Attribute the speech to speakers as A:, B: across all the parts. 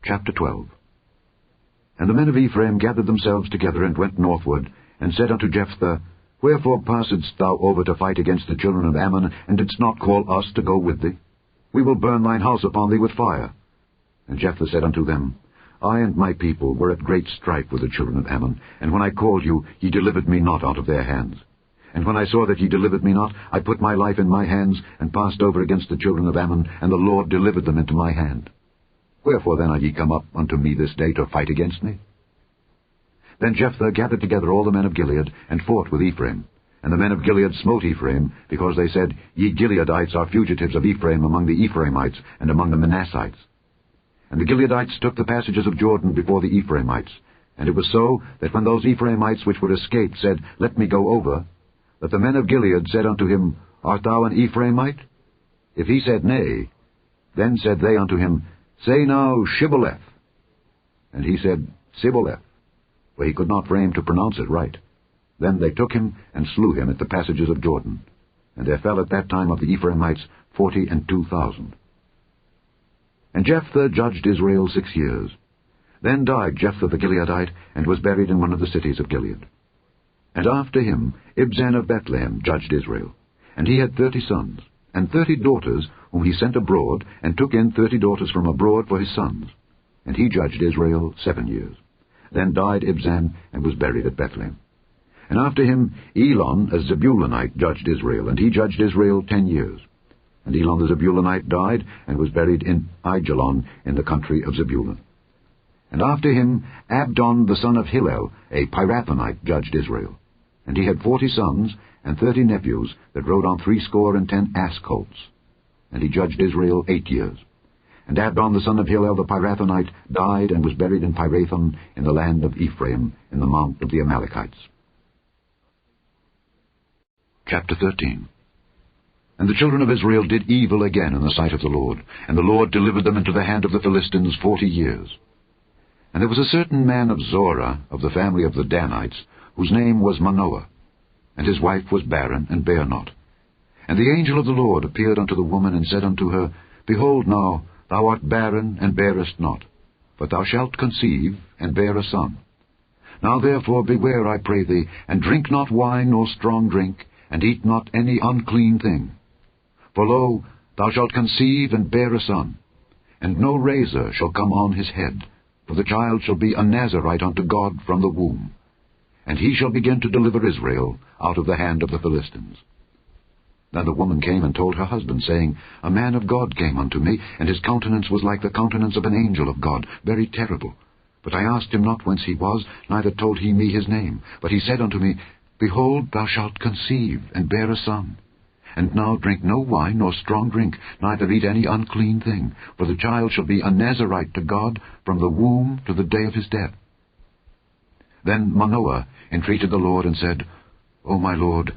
A: Chapter 12. And the men of Ephraim gathered themselves together and went northward, and said unto Jephthah, Wherefore passedst thou over to fight against the children of Ammon, and didst not call us to go with thee? We will burn thine house upon thee with fire. And Jephthah said unto them, I and my people were at great strife with the children of Ammon, and when I called you, ye delivered me not out of their hands. And when I saw that ye delivered me not, I put my life in my hands, and passed over against the children of Ammon, and the Lord delivered them into my hand. Wherefore then are ye come up unto me this day to fight against me? Then Jephthah gathered together all the men of Gilead, and fought with Ephraim. And the men of Gilead smote Ephraim, because they said, Ye Gileadites are fugitives of Ephraim among the Ephraimites, and among the Manassites. And the Gileadites took the passages of Jordan before the Ephraimites. And it was so, that when those Ephraimites which were escaped said, Let me go over, that the men of Gilead said unto him, Art thou an Ephraimite? If he said, Nay, then said they unto him, Say now, Shibboleth. And he said, Sibboleth, for he could not frame to pronounce it right. Then they took him, and slew him at the passages of Jordan. And there fell at that time of the Ephraimites 42,000. And Jephthah judged Israel 6 years. Then died Jephthah the Gileadite, and was buried in one of the cities of Gilead. And after him Ibzan of Bethlehem judged Israel. And he had 30 sons, and 30 daughters, whom he sent abroad, and took in 30 daughters from abroad for his sons. And he judged Israel 7 years. Then died Ibzan, and was buried at Bethlehem. And after him Elon a Zebulunite judged Israel, and he judged Israel 10 years. And Elon the Zebulunite died, and was buried in Aijalon in the country of Zebulun. And after him Abdon the son of Hillel, a Pirathonite, judged Israel. And he had 40 sons, and 30 nephews, that rode on 70 ass colts. And he judged Israel 8 years. And Abdon the son of Hillel the Pirathonite died, and was buried in Pirathon in the land of Ephraim, in the mount of the Amalekites. Chapter 13. And the children of Israel did evil again in the sight of the Lord, and the Lord delivered them into the hand of the Philistines 40 years. And there was a certain man of Zorah, of the family of the Danites, whose name was Manoah, and his wife was barren, and bare not. And the angel of the Lord appeared unto the woman, and said unto her, Behold now, thou art barren, and bearest not, but thou shalt conceive, and bear a son. Now therefore beware, I pray thee, and drink not wine nor strong drink, and eat not any unclean thing. For lo, thou shalt conceive, and bear a son, and no razor shall come on his head, for the child shall be a Nazarite unto God from the womb. And he shall begin to deliver Israel out of the hand of the Philistines. Then the woman came and told her husband, saying, A man of God came unto me, and his countenance was like the countenance of an angel of God, very terrible. But I asked him not whence he was, neither told he me his name. But he said unto me, Behold, thou shalt conceive, and bear a son. And now drink no wine nor strong drink, neither eat any unclean thing, for the child shall be a Nazarite to God from the womb to the day of his death. Then Manoah entreated the Lord, and said, O my Lord,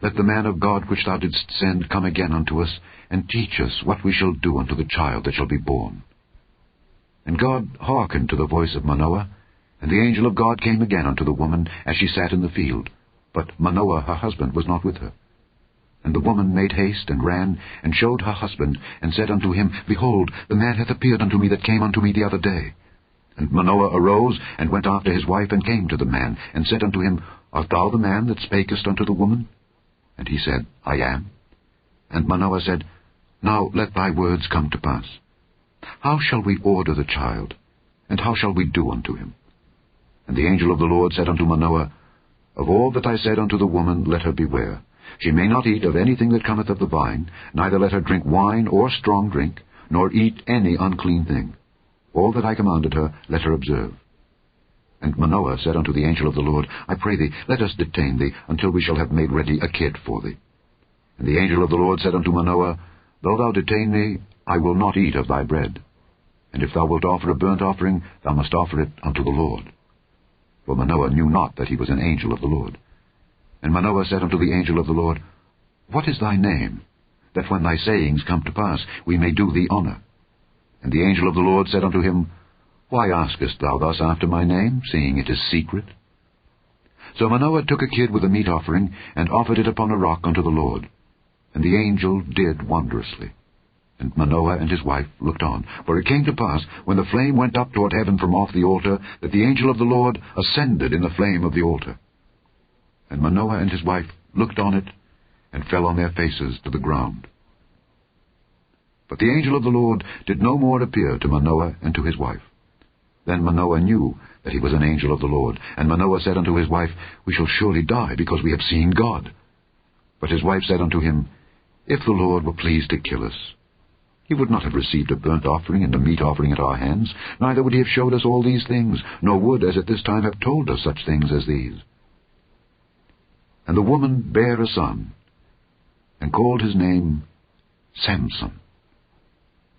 A: let the man of God which thou didst send come again unto us, and teach us what we shall do unto the child that shall be born. And God hearkened to the voice of Manoah, and the angel of God came again unto the woman as she sat in the field, but Manoah her husband was not with her. And the woman made haste, and ran, and showed her husband, and said unto him, Behold, the man hath appeared unto me that came unto me the other day. And Manoah arose, and went after his wife, and came to the man, and said unto him, Art thou the man that spakest unto the woman? And he said, I am. And Manoah said, Now let thy words come to pass. How shall we order the child, and how shall we do unto him? And the angel of the Lord said unto Manoah, Of all that I said unto the woman, let her beware. She may not eat of anything that cometh of the vine, neither let her drink wine or strong drink, nor eat any unclean thing. All that I commanded her, let her observe. And Manoah said unto the angel of the Lord, I pray thee, let us detain thee, until we shall have made ready a kid for thee. And the angel of the Lord said unto Manoah, Though thou detain me, I will not eat of thy bread. And if thou wilt offer a burnt offering, thou must offer it unto the Lord. For Manoah knew not that he was an angel of the Lord. And Manoah said unto the angel of the Lord, What is thy name, that when thy sayings come to pass, we may do thee honor? And the angel of the Lord said unto him, Why askest thou thus after my name, seeing it is secret? So Manoah took a kid with a meat offering, and offered it upon a rock unto the Lord. And the angel did wondrously. And Manoah and his wife looked on. For it came to pass, when the flame went up toward heaven from off the altar, that the angel of the Lord ascended in the flame of the altar. And Manoah and his wife looked on it, and fell on their faces to the ground. But the angel of the Lord did no more appear to Manoah and to his wife. Then Manoah knew that he was an angel of the Lord. And Manoah said unto his wife, We shall surely die, because we have seen God. But his wife said unto him, If the Lord were pleased to kill us, he would not have received a burnt offering and a meat offering at our hands, neither would he have showed us all these things, nor would, as at this time, have told us such things as these. And the woman bare a son, and called his name Samson.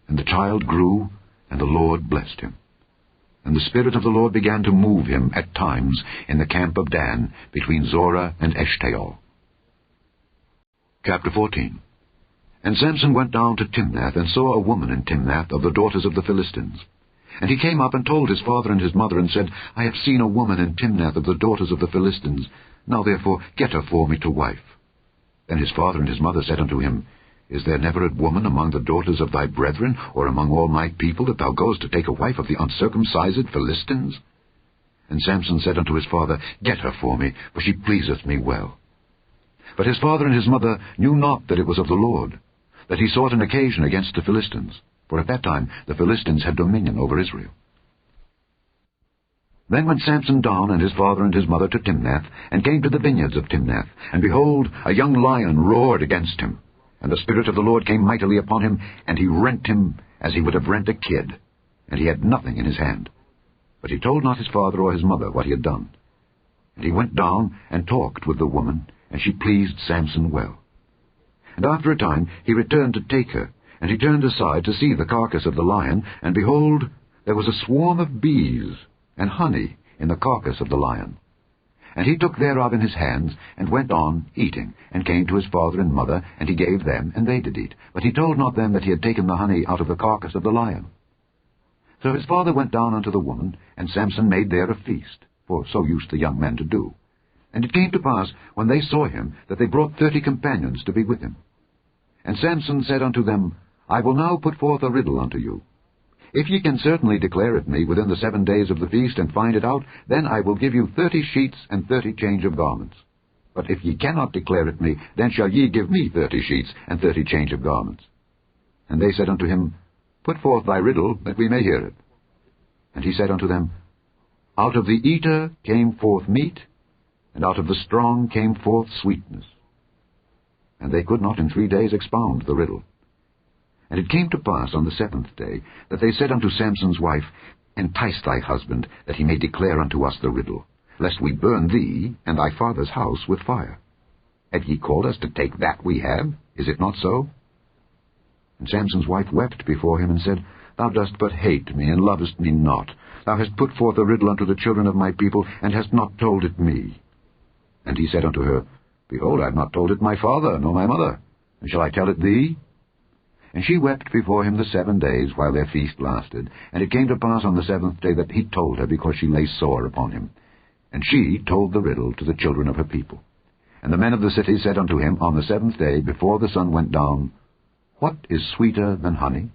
A: And the child grew, and the Lord blessed him. And the Spirit of the Lord began to move him at times in the camp of Dan, between Zorah and Eshtaol. Chapter 14. And Samson went down to Timnath, and saw a woman in Timnath of the daughters of the Philistines. And he came up and told his father and his mother, and said, I have seen a woman in Timnath of the daughters of the Philistines. Now therefore get her for me to wife. Then his father and his mother said unto him, Is there never a woman among the daughters of thy brethren, or among all my people, that thou goest to take a wife of the uncircumcised Philistines? And Samson said unto his father, Get her for me, for she pleaseth me well. But his father and his mother knew not that it was of the Lord, that he sought an occasion against the Philistines, for at that time the Philistines had dominion over Israel. Then went Samson down and his father and his mother to Timnath, and came to the vineyards of Timnath. And behold, a young lion roared against him. And the Spirit of the Lord came mightily upon him, and he rent him as he would have rent a kid, and he had nothing in his hand. But he told not his father or his mother what he had done. And he went down and talked with the woman, and she pleased Samson well. And after a time he returned to take her, and he turned aside to see the carcass of the lion, and behold, there was a swarm of bees and honey in the carcass of the lion. And he took thereof in his hands, and went on eating, and came to his father and mother, and he gave them, and they did eat. But he told not them that he had taken the honey out of the carcass of the lion. So his father went down unto the woman, and Samson made there a feast, for so used the young men to do. And it came to pass, when they saw him, that they brought 30 companions to be with him. And Samson said unto them, I will now put forth a riddle unto you. If ye can certainly declare it me within the 7 days of the feast, and find it out, then I will give you 30 sheets and 30 change of garments. But if ye cannot declare it me, then shall ye give me 30 sheets and 30 change of garments. And they said unto him, Put forth thy riddle, that we may hear it. And he said unto them, Out of the eater came forth meat, and out of the strong came forth sweetness. And they could not in 3 days expound the riddle. And it came to pass on the 7th day, that they said unto Samson's wife, Entice thy husband, that he may declare unto us the riddle, lest we burn thee and thy father's house with fire. Have ye called us to take that we have? Is it not so? And Samson's wife wept before him, and said, Thou dost but hate me, and lovest me not. Thou hast put forth a riddle unto the children of my people, and hast not told it me. And he said unto her, Behold, I have not told it my father, nor my mother. And shall I tell it thee? And she wept before him the 7 days, while their feast lasted. And it came to pass on the 7th day that he told her, because she lay sore upon him. And she told the riddle to the children of her people. And the men of the city said unto him on the 7th day, before the sun went down, What is sweeter than honey?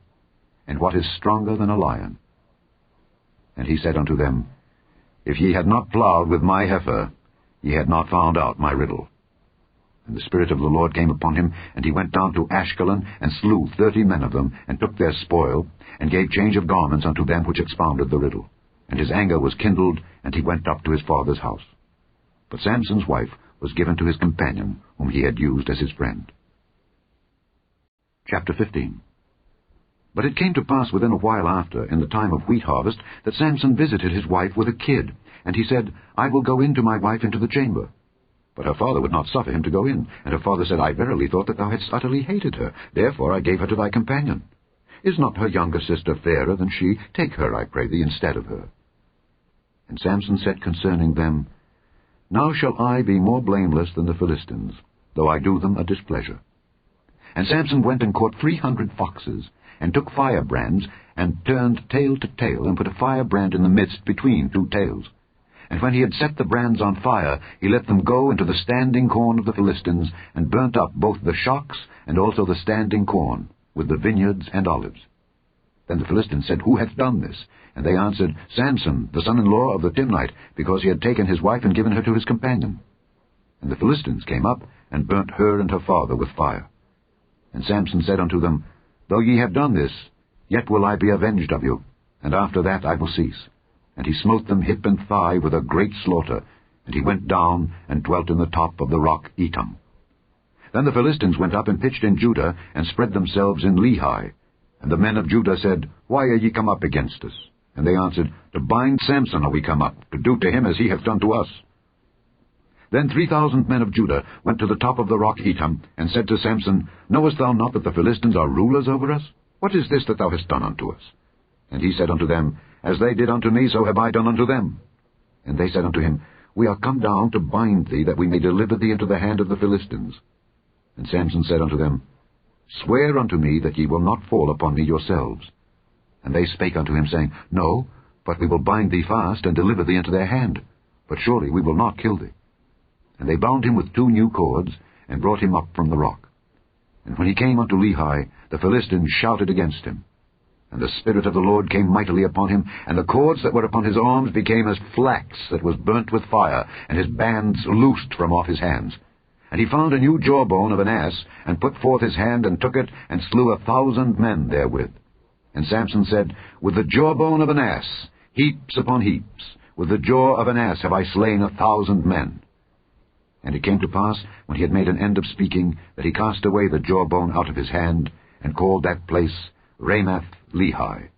A: And what is stronger than a lion? And he said unto them, If ye had not plowed with my heifer, ye had not found out my riddle. And the Spirit of the Lord came upon him, and he went down to Ashkelon, and slew 30 men of them, and took their spoil, and gave change of garments unto them which expounded the riddle. And his anger was kindled, and he went up to his father's house. But Samson's wife was given to his companion, whom he had used as his friend. Chapter 15. But it came to pass within a while after, in the time of wheat harvest, that Samson visited his wife with a kid. And he said, I will go in to my wife into the chamber. But her father would not suffer him to go in. And her father said, I verily thought that thou hadst utterly hated her. Therefore I gave her to thy companion. Is not her younger sister fairer than she? Take her, I pray thee, instead of her. And Samson said concerning them, Now shall I be more blameless than the Philistines, though I do them a displeasure. And Samson went and caught 300 foxes, and took firebrands, and turned tail to tail, and put a firebrand in the midst between 2 tails. And when he had set the brands on fire, he let them go into the standing corn of the Philistines, and burnt up both the shocks and also the standing corn. with the vineyards and olives. Then the Philistines said, Who hath done this? And they answered, Samson, the son-in-law of the Timnite, because he had taken his wife and given her to his companion. And the Philistines came up, and burnt her and her father with fire. And Samson said unto them, Though ye have done this, yet will I be avenged of you, and after that I will cease. And he smote them hip and thigh with a great slaughter, and he went down and dwelt in the top of the rock Etam. Then the Philistines went up and pitched in Judah, and spread themselves in Lehi. And the men of Judah said, Why are ye come up against us? And they answered, To bind Samson are we come up, to do to him as he hath done to us. Then 3,000 men of Judah went to the top of the rock Etam, and said to Samson, Knowest thou not that the Philistines are rulers over us? What is this that thou hast done unto us? And he said unto them, As they did unto me, so have I done unto them. And they said unto him, We are come down to bind thee, that we may deliver thee into the hand of the Philistines. And Samson said unto them, Swear unto me that ye will not fall upon me yourselves. And they spake unto him, saying, No, but we will bind thee fast, and deliver thee into their hand. But surely we will not kill thee. And they bound him with 2 new cords, and brought him up from the rock. And when he came unto Lehi, the Philistines shouted against him. And the Spirit of the Lord came mightily upon him, and the cords that were upon his arms became as flax that was burnt with fire, and his bands loosed from off his hands. And he found a new jawbone of an ass, and put forth his hand, and took it, and slew 1,000 men therewith. And Samson said, With the jawbone of an ass, heaps upon heaps, with the jaw of an ass have I slain 1,000 men. And it came to pass, when he had made an end of speaking, that he cast away the jawbone out of his hand, and called that place Ramath-Lehi.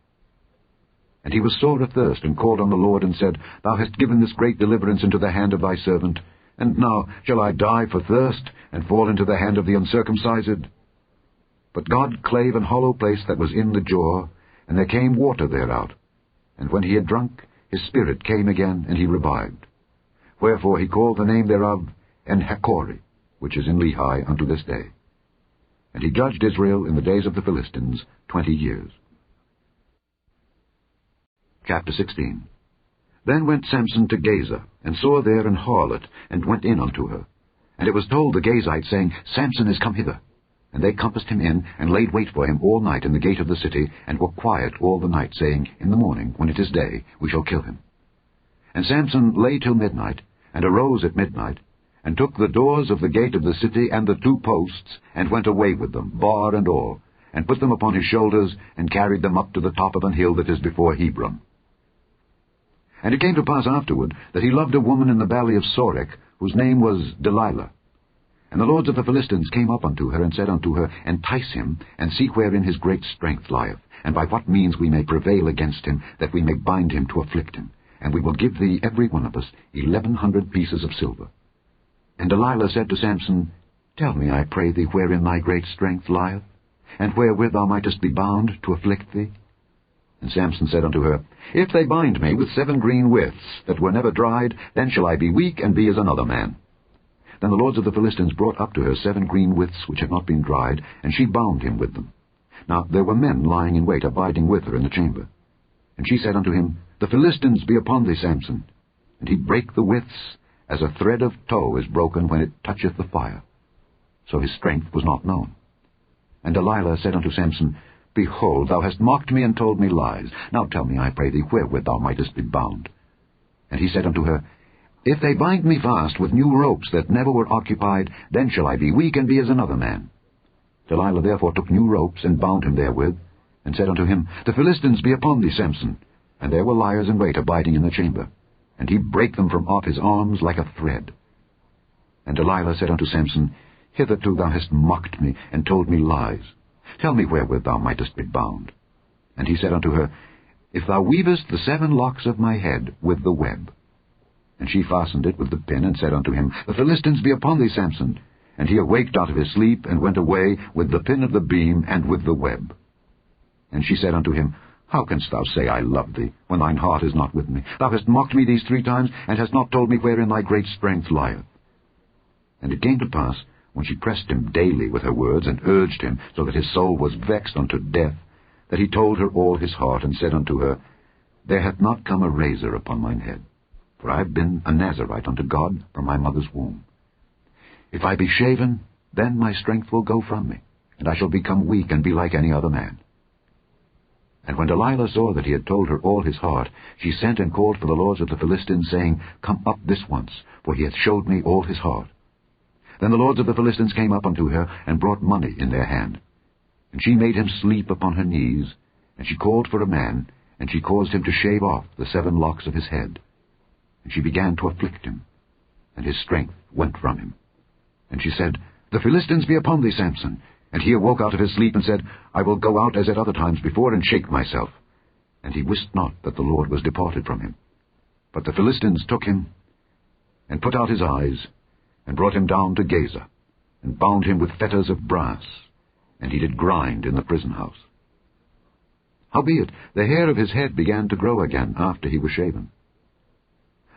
A: And he was sore athirst, and called on the Lord, and said, Thou hast given this great deliverance into the hand of thy servant, and now shall I die for thirst, and fall into the hand of the uncircumcised? But God clave an hollow place that was in the jaw, and there came water thereout. And when he had drunk, his spirit came again, and he revived. Wherefore he called the name thereof En-Hakkore, which is in Lehi unto this day. And he judged Israel in the days of the Philistines 20 years. Chapter 16. Then went Samson to Gaza, and saw there an harlot, and went in unto her. And it was told the Gazites, saying, Samson is come hither. And they compassed him in, and laid wait for him all night in the gate of the city, and were quiet all the night, saying, In the morning, when it is day, we shall kill him. And Samson lay till midnight, and arose at midnight, and took the doors of the gate of the city and the 2 posts, and went away with them, bar and all, and put them upon his shoulders, and carried them up to the top of an hill that is before Hebron. And it came to pass afterward that he loved a woman in the valley of Sorek, whose name was Delilah. And the lords of the Philistines came up unto her, and said unto her, Entice him, and see wherein his great strength lieth, and by what means we may prevail against him, that we may bind him to afflict him. And we will give thee every one of us 1,100 pieces of silver. And Delilah said to Samson, Tell me, I pray thee, wherein thy great strength lieth, and wherewith thou mightest be bound to afflict thee. And Samson said unto her, If they bind me with 7 green withs that were never dried, then shall I be weak, and be as another man. Then the lords of the Philistines brought up to her 7 green withs which had not been dried, and she bound him with them. Now there were men lying in wait, abiding with her in the chamber. And she said unto him, The Philistines be upon thee, Samson. And he brake the withs, as a thread of tow is broken when it toucheth the fire. So his strength was not known. And Delilah said unto Samson, Behold, thou hast mocked me and told me lies. Now tell me, I pray thee, wherewith thou mightest be bound. And he said unto her, If they bind me fast with new ropes that never were occupied, then shall I be weak, and be as another man. Delilah therefore took new ropes, and bound him therewith, and said unto him, The Philistines be upon thee, Samson. And there were liers in wait abiding in the chamber. And he brake them from off his arms like a thread. And Delilah said unto Samson, Hitherto thou hast mocked me, and told me lies. Tell me wherewith thou mightest be bound. And he said unto her, If thou weavest the 7 locks of my head with the web. And she fastened it with the pin, and said unto him, The Philistines be upon thee, Samson. And he awaked out of his sleep, and went away with the pin of the beam, and with the web. And she said unto him, How canst thou say, I love thee, when thine heart is not with me? Thou hast mocked me these 3 times, and hast not told me wherein thy great strength lieth. And it came to pass, when she pressed him daily with her words, and urged him, so that his soul was vexed unto death, that he told her all his heart, and said unto her, There hath not come a razor upon mine head, for I have been a Nazarite unto God from my mother's womb. If I be shaven, then my strength will go from me, and I shall become weak and be like any other man. And when Delilah saw that he had told her all his heart, she sent and called for the lords of the Philistines, saying, Come up this once, for he hath showed me all his heart. Then the lords of the Philistines came up unto her, and brought money in their hand. And she made him sleep upon her knees, and she called for a man, and she caused him to shave off the 7 locks of his head. And she began to afflict him, and his strength went from him. And she said, The Philistines be upon thee, Samson. And he awoke out of his sleep, and said, I will go out as at other times before, and shake myself. And he wist not that the Lord was departed from him. But the Philistines took him, and put out his eyes, and brought him down to Gaza, and bound him with fetters of brass, and he did grind in the prison house. Howbeit the hair of his head began to grow again after he was shaven.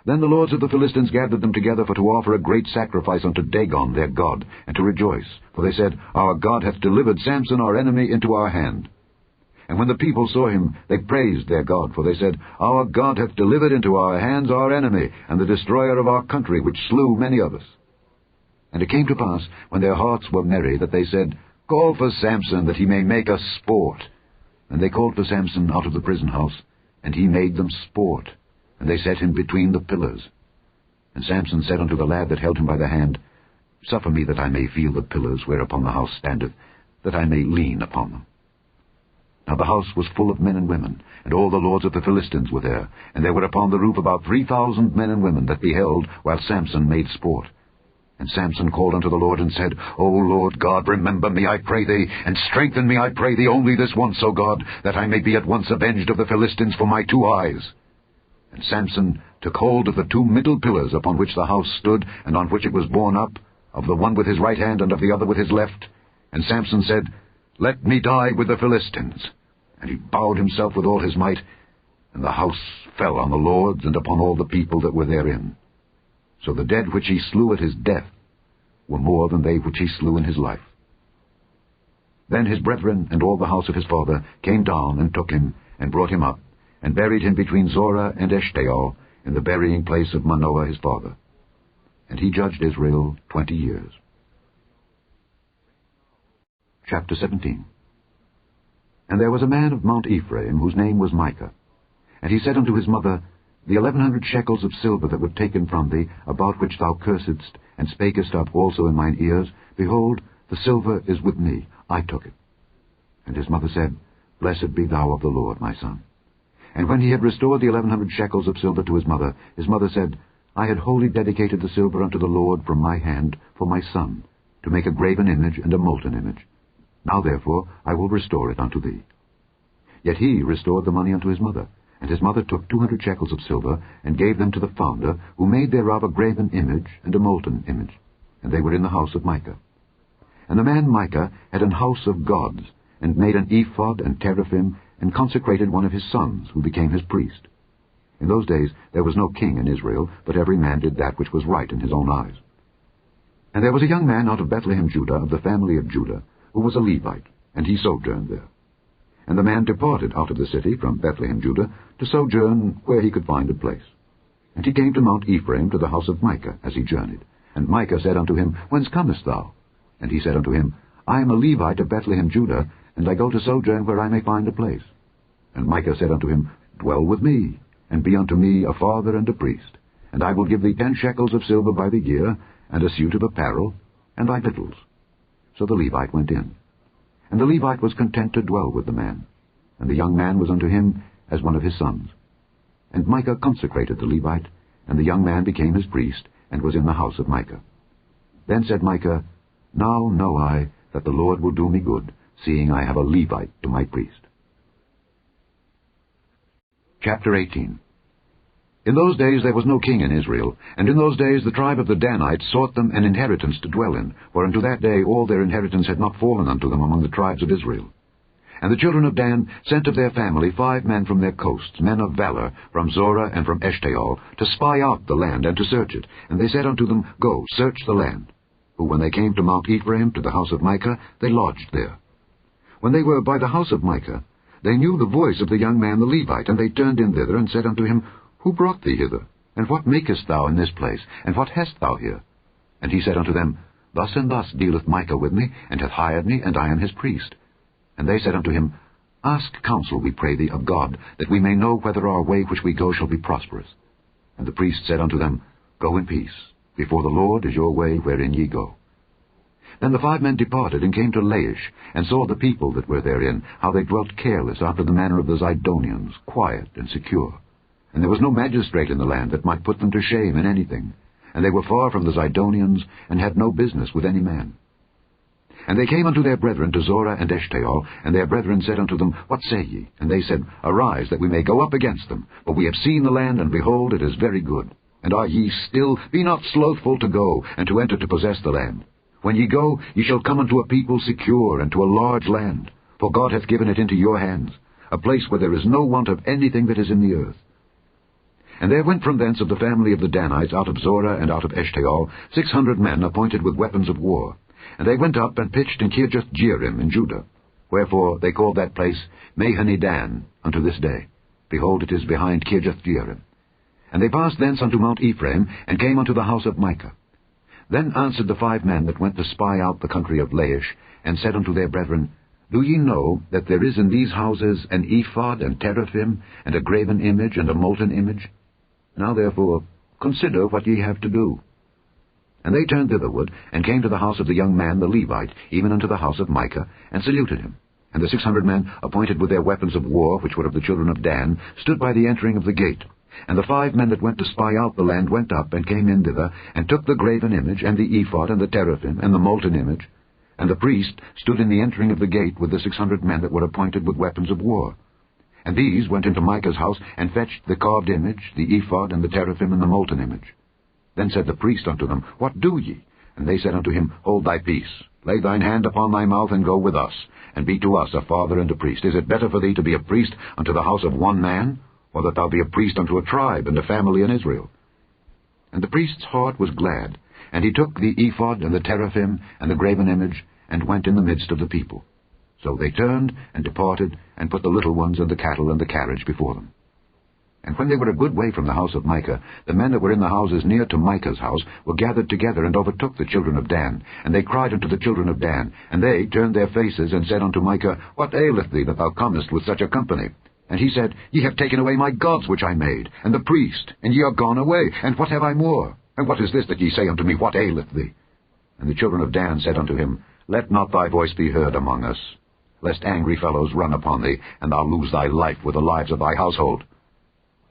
A: Then the lords of the Philistines gathered them together for to offer a great sacrifice unto Dagon their god, and to rejoice. For they said, Our God hath delivered Samson our enemy into our hand. And when the people saw him, they praised their God, for they said, Our God hath delivered into our hands our enemy, and the destroyer of our country, which slew many of us. And it came to pass, when their hearts were merry, that they said, Call for Samson, that he may make us sport. And they called for Samson out of the prison house, and he made them sport. And they set him between the pillars. And Samson said unto the lad that held him by the hand, Suffer me that I may feel the pillars whereupon the house standeth, that I may lean upon them. Now the house was full of men and women, and all the lords of the Philistines were there, and there were upon the roof about 3,000 men and women that beheld while Samson made sport. And Samson called unto the Lord, and said, O Lord God, remember me, I pray thee, and strengthen me, I pray thee, only this once, O God, that I may be at once avenged of the Philistines for my 2 eyes. And Samson took hold of the 2 middle pillars upon which the house stood, and on which it was borne up, of the one with his right hand, and of the other with his left. And Samson said, Let me die with the Philistines. And he bowed himself with all his might, and the house fell on the lords and upon all the people that were therein. So the dead which he slew at his death were more than they which he slew in his life. Then his brethren and all the house of his father came down and took him, and brought him up, and buried him between Zorah and Eshtaol, in the burying place of Manoah his father. And he judged Israel 20 years. Chapter 17. And there was a man of Mount Ephraim, whose name was Micah. And he said unto his mother, The 1,100 shekels of silver that were taken from thee, about which thou cursedst, and spakest up also in mine ears, behold, the silver is with me, I took it. And his mother said, Blessed be thou of the Lord, my son. And when he had restored the 1,100 shekels of silver to his mother said, I had wholly dedicated the silver unto the Lord from my hand for my son, to make a graven image and a molten image. Now therefore I will restore it unto thee. Yet he restored the money unto his mother, and his mother took 200 shekels of silver, and gave them to the founder, who made thereof a graven image and a molten image. And they were in the house of Micah. And the man Micah had an house of gods, and made an ephod and teraphim, and consecrated one of his sons, who became his priest. In those days there was no king in Israel, but every man did that which was right in his own eyes. And there was a young man out of Bethlehem, Judah, of the family of Judah, who was a Levite, and he sojourned there. And the man departed out of the city from Bethlehem, Judah, to sojourn where he could find a place. And he came to Mount Ephraim, to the house of Micah, as he journeyed. And Micah said unto him, Whence comest thou? And he said unto him, I am a Levite of Bethlehem, Judah, and I go to sojourn where I may find a place. And Micah said unto him, Dwell with me, and be unto me a father and a priest, and I will give thee 10 shekels of silver by the year, and a suit of apparel, and thy victuals. So the Levite went in. And the Levite was content to dwell with the man, and the young man was unto him as one of his sons. And Micah consecrated the Levite, and the young man became his priest, and was in the house of Micah. Then said Micah, Now know I that the Lord will do me good, seeing I have a Levite to my priest. Chapter 18. In those days there was no king in Israel, and in those days the tribe of the Danites sought them an inheritance to dwell in, for unto that day all their inheritance had not fallen unto them among the tribes of Israel. And the children of Dan sent of their family 5 men from their coasts, men of valor, from Zorah and from Eshtaol, to spy out the land and to search it. And they said unto them, Go, search the land. Who, when they came to Mount Ephraim, to the house of Micah, they lodged there. When they were by the house of Micah, they knew the voice of the young man the Levite, and they turned in thither, and said unto him, Who brought thee hither? And what makest thou in this place? And what hast thou here? And he said unto them, Thus and thus dealeth Micah with me, and hath hired me, and I am his priest. And they said unto him, Ask counsel, we pray thee, of God, that we may know whether our way which we go shall be prosperous. And the priest said unto them, Go in peace. Before the Lord is your way wherein ye go. Then the 5 men departed, and came to Laish, and saw the people that were therein, how they dwelt careless after the manner of the Zidonians, quiet and secure. And there was no magistrate in the land that might put them to shame in anything. And they were far from the Zidonians, and had no business with any man. And they came unto their brethren to Zorah and Eshtaol, and their brethren said unto them, What say ye? And they said, Arise, that we may go up against them. For we have seen the land, and behold, it is very good. And are ye still? Be not slothful to go, and to enter to possess the land. When ye go, ye shall come unto a people secure, and to a large land. For God hath given it into your hands, a place where there is no want of anything that is in the earth. And there went from thence of the family of the Danites out of Zorah and out of Eshtaol 600 men appointed with weapons of war. And they went up and pitched in Kirjath-jearim in Judah. Wherefore they called that place Mahane-dan unto this day. Behold, it is behind Kirjath-jearim. And they passed thence unto Mount Ephraim, and came unto the house of Micah. Then answered the 5 men that went to spy out the country of Laish, and said unto their brethren, Do ye know that there is in these houses an ephod and teraphim, and a graven image and a molten image? Now therefore consider what ye have to do. And they turned thitherward, and came to the house of the young man the Levite, even unto the house of Micah, and saluted him. And the 600 men, appointed with their weapons of war, which were of the children of Dan, stood by the entering of the gate. And the 5 men that went to spy out the land went up, and came in thither, and took the graven image, and the ephod, and the teraphim, and the molten image. And the priest stood in the entering of the gate with the 600 men that were appointed with weapons of war. And these went into Micah's house, and fetched the carved image, the ephod, and the teraphim, and the molten image. Then said the priest unto them, What do ye? And they said unto him, Hold thy peace. Lay thine hand upon thy mouth, and go with us, and be to us a father and a priest. Is it better for thee to be a priest unto the house of one man, or that thou be a priest unto a tribe and a family in Israel? And the priest's heart was glad, and he took the ephod and the teraphim and the graven image, and went in the midst of the people. So they turned and departed, and put the little ones and the cattle and the carriage before them. And when they were a good way from the house of Micah, the men that were in the houses near to Micah's house were gathered together, and overtook the children of Dan. And they cried unto the children of Dan, and they turned their faces, and said unto Micah, What aileth thee, that thou comest with such a company? And he said, Ye have taken away my gods which I made, and the priest, and ye are gone away. And what have I more? And what is this that ye say unto me, What aileth thee? And the children of Dan said unto him, Let not thy voice be heard among us, lest angry fellows run upon thee, and thou lose thy life with the lives of thy household.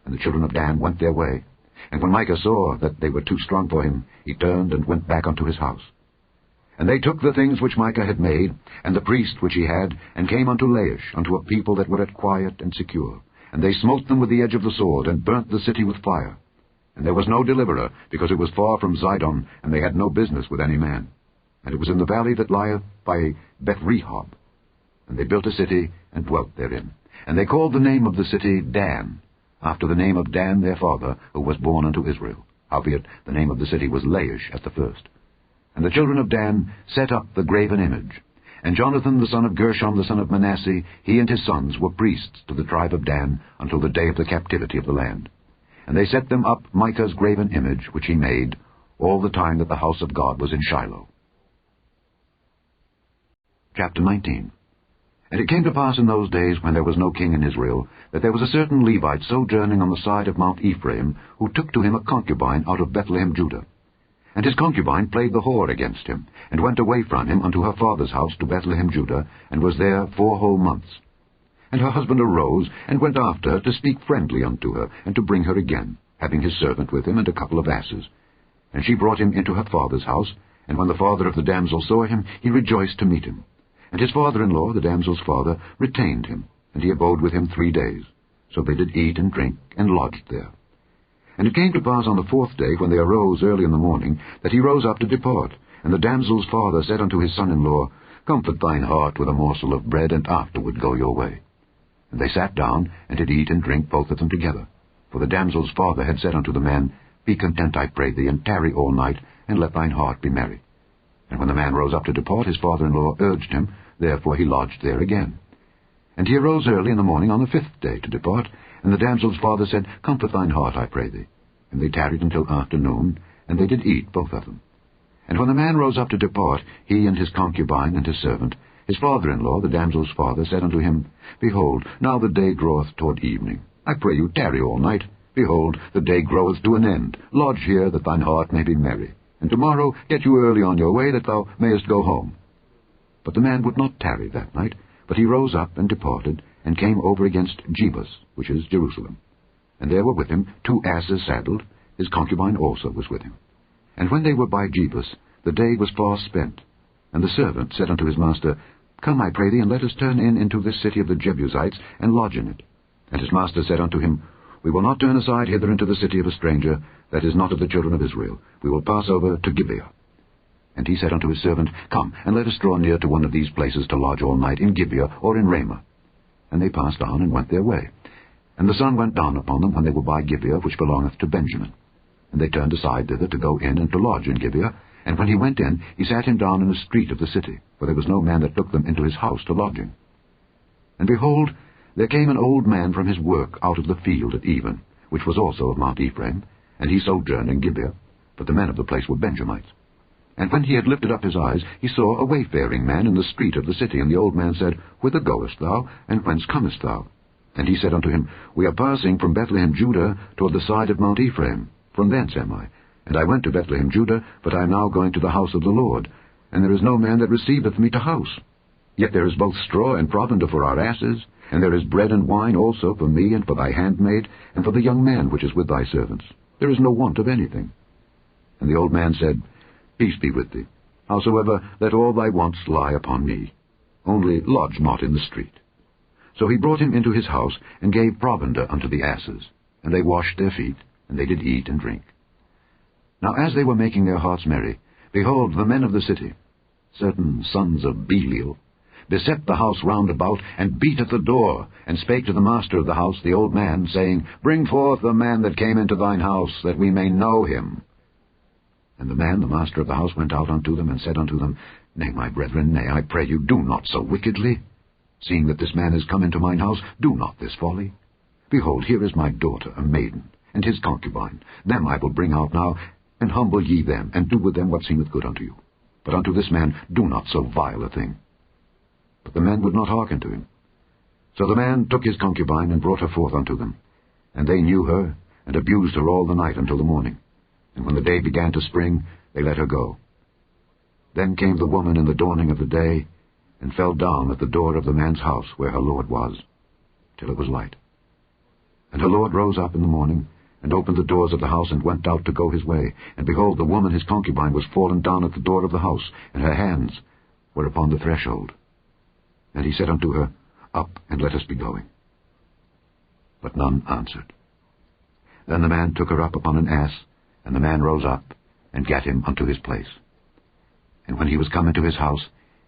A: And the children of Dan went their way. And when Micah saw that they were too strong for him, he turned and went back unto his house. And they took the things which Micah had made, and the priest which he had, and came unto Laish, unto a people that were at quiet and secure. And they smote them with the edge of the sword, and burnt the city with fire. And there was no deliverer, because it was far from Zidon, and they had no business with any man. And it was in the valley that lieth by Beth-rehob. And they built a city, and dwelt therein. And they called the name of the city Dan, after the name of Dan their father, who was born unto Israel. Howbeit the name of the city was Laish at the first. And the children of Dan set up the graven image. And Jonathan the son of Gershom the son of Manasseh, he and his sons were priests to the tribe of Dan, until the day of the captivity of the land. And they set them up Micah's graven image, which he made, all the time that the house of God was in Shiloh. Chapter 19. And it came to pass in those days, when there was no king in Israel, that there was a certain Levite sojourning on the side of Mount Ephraim, who took to him a concubine out of Bethlehem, Judah. And his concubine played the whore against him, and went away from him unto her father's house to Bethlehem, Judah, and was there 4 whole months. And her husband arose, and went after her to speak friendly unto her, and to bring her again, having his servant with him, and a couple of asses. And she brought him into her father's house, and when the father of the damsel saw him, he rejoiced to meet him. And his father-in-law, the damsel's father, retained him, and he abode with him 3 days. So they did eat and drink, and lodged there. And it came to pass on the 4th day, when they arose early in the morning, that he rose up to depart. And the damsel's father said unto his son-in-law, Comfort thine heart with a morsel of bread, and afterward go your way. And they sat down, and did eat and drink both of them together. For the damsel's father had said unto the man, Be content, I pray thee, and tarry all night, and let thine heart be merry. And when the man rose up to depart, his father-in-law urged him, therefore he lodged there again. And he arose early in the morning on the 5th day to depart, and the damsel's father said, Comfort thine heart, I pray thee. And they tarried until afternoon, and they did eat both of them. And when the man rose up to depart, he and his concubine and his servant, his father-in-law, the damsel's father, said unto him, Behold, now the day draweth toward evening. I pray you, tarry all night. Behold, the day groweth to an end. Lodge here, that thine heart may be merry. And tomorrow get you early on your way, that thou mayest go home. But the man would not tarry that night, but he rose up and departed, and came over against Jebus, which is Jerusalem. And there were with him 2 asses saddled. His concubine also was with him. And when they were by Jebus, the day was far spent. And the servant said unto his master, Come, I pray thee, and let us turn in into this city of the Jebusites, and lodge in it. And his master said unto him, We will not turn aside hither into the city of a stranger, that is not of the children of Israel. We will pass over to Gibeah. And he said unto his servant, Come, and let us draw near to one of these places to lodge all night, in Gibeah or in Ramah. And they passed on, and went their way. And the sun went down upon them when they were by Gibeah, which belongeth to Benjamin. And they turned aside thither to go in and to lodge in Gibeah. And when he went in, he sat him down in a street of the city, for there was no man that took them into his house to lodging. And behold, there came an old man from his work out of the field at even, which was also of Mount Ephraim, and he sojourned in Gibeah, but the men of the place were Benjamites. And when he had lifted up his eyes, he saw a wayfaring man in the street of the city. And the old man said, Whither goest thou, and whence comest thou? And he said unto him, We are passing from Bethlehem, Judah, toward the side of Mount Ephraim. From thence am I. And I went to Bethlehem, Judah, but I am now going to the house of the Lord. And there is no man that receiveth me to house. Yet there is both straw and provender for our asses, and there is bread and wine also for me and for thy handmaid, and for the young man which is with thy servants. There is no want of anything. And the old man said, Peace be with thee. Howsoever, let all thy wants lie upon me. Only lodge not in the street. So he brought him into his house, and gave provender unto the asses. And they washed their feet, and they did eat and drink. Now as they were making their hearts merry, behold, the men of the city, certain sons of Belial, beset the house round about, and beat at the door, and spake to the master of the house, the old man, saying, Bring forth the man that came into thine house, that we may know him. And the man, the master of the house, went out unto them, and said unto them, Nay, my brethren, nay, I pray you, do not so wickedly. Seeing that this man is come into mine house, do not this folly. Behold, here is my daughter, a maiden, and his concubine. Them I will bring out now, and humble ye them, and do with them what seemeth good unto you. But unto this man do not so vile a thing. But the men would not hearken to him. So the man took his concubine, and brought her forth unto them. And they knew her, and abused her all the night until the morning. And when the day began to spring, they let her go. Then came the woman in the dawning of the day, and fell down at the door of the man's house where her lord was, till it was light. And her lord rose up in the morning, and opened the doors of the house, and went out to go his way. And behold, the woman his concubine was fallen down at the door of the house, and her hands were upon the threshold. And he said unto her, Up, and let us be going. But none answered. Then the man took her up upon an ass, and the man rose up, and gat him unto his place. And when he was come into his house,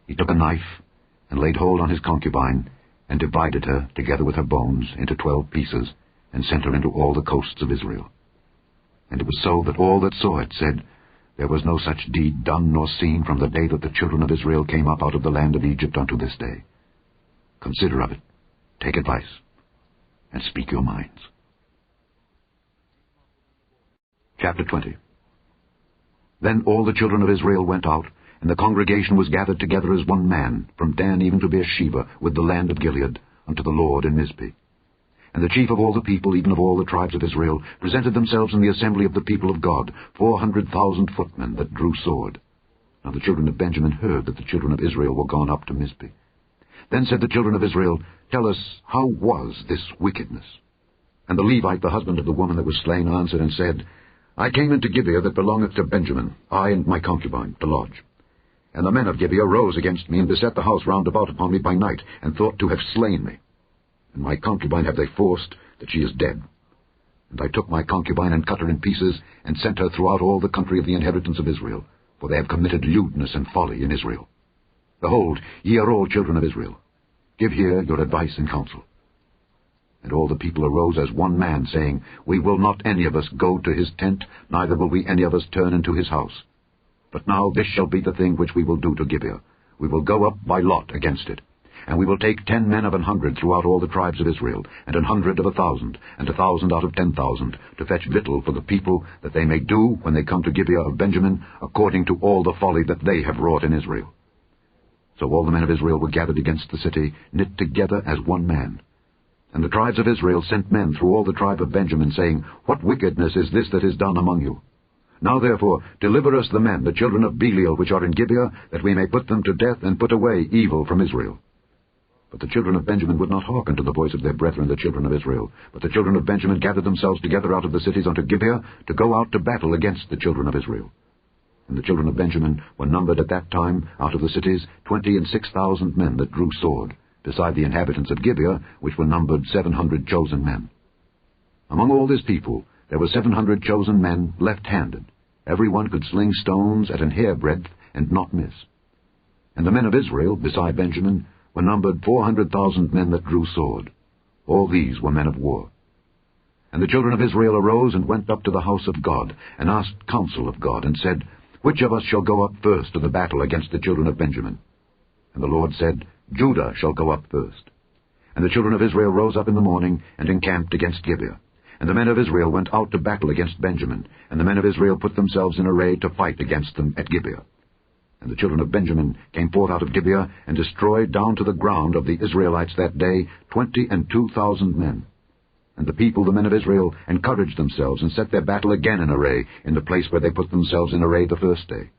A: he took a knife, and laid hold on his concubine, and divided her, together with her bones, into 12 pieces, and sent her into all the coasts of Israel. And it was so that all that saw it said, There was no such deed done nor seen from the day that the children of Israel came up out of the land of Egypt unto this day. Consider of it, take advice, and speak your minds. Chapter 20. Then all the children of Israel went out, and the congregation was gathered together as one man, from Dan even to Beersheba, with the land of Gilead, unto the Lord in Mizpeh. And the chief of all the people, even of all the tribes of Israel, presented themselves in the assembly of the people of God, 400,000 footmen that drew sword. Now the children of Benjamin heard that the children of Israel were gone up to Mizpeh. Then said the children of Israel, Tell us, how was this wickedness? And the Levite, the husband of the woman that was slain, answered and said, I came into Gibeah that belongeth to Benjamin, I and my concubine, to lodge. And the men of Gibeah rose against me, and beset the house round about upon me by night, and thought to have slain me. And my concubine have they forced, that she is dead. And I took my concubine, and cut her in pieces, and sent her throughout all the country of the inheritance of Israel, for they have committed lewdness and folly in Israel. Behold, ye are all children of Israel. Give here your advice and counsel. And all the people arose as one man, saying, We will not any of us go to his tent, neither will we any of us turn into his house. But now this shall be the thing which we will do to Gibeah. We will go up by lot against it. and we will take 10 men of 100 throughout all the tribes of Israel, and 100 of 1,000, and 1,000 out of 10,000, to fetch victual for the people, that they may do, when they come to Gibeah of Benjamin, according to all the folly that they have wrought in Israel. So all the men of Israel were gathered against the city, knit together as one man. And the tribes of Israel sent men through all the tribe of Benjamin, saying, What wickedness is this that is done among you? Now therefore deliver us the men, the children of Belial, which are in Gibeah, that we may put them to death, and put away evil from Israel. But the children of Benjamin would not hearken to the voice of their brethren, the children of Israel. But the children of Benjamin gathered themselves together out of the cities unto Gibeah, to go out to battle against the children of Israel. And the children of Benjamin were numbered at that time, out of the cities, 26,000 men that drew sword, beside the inhabitants of Gibeah, which were numbered 700 chosen men. Among all this people there were 700 chosen men left-handed. Every one could sling stones at an hairbreadth, and not miss. And the men of Israel, beside Benjamin, were numbered 400,000 men that drew sword. All these were men of war. And the children of Israel arose and went up to the house of God, and asked counsel of God, and said, Which of us shall go up first to the battle against the children of Benjamin? And the Lord said, Judah shall go up first. And the children of Israel rose up in the morning, and encamped against Gibeah. And the men of Israel went out to battle against Benjamin, and the men of Israel put themselves in array to fight against them at Gibeah. And the children of Benjamin came forth out of Gibeah, and destroyed down to the ground of the Israelites that day 22,000 men. And the people, the men of Israel, encouraged themselves, and set their battle again in array, in the place where they put themselves in array the first day.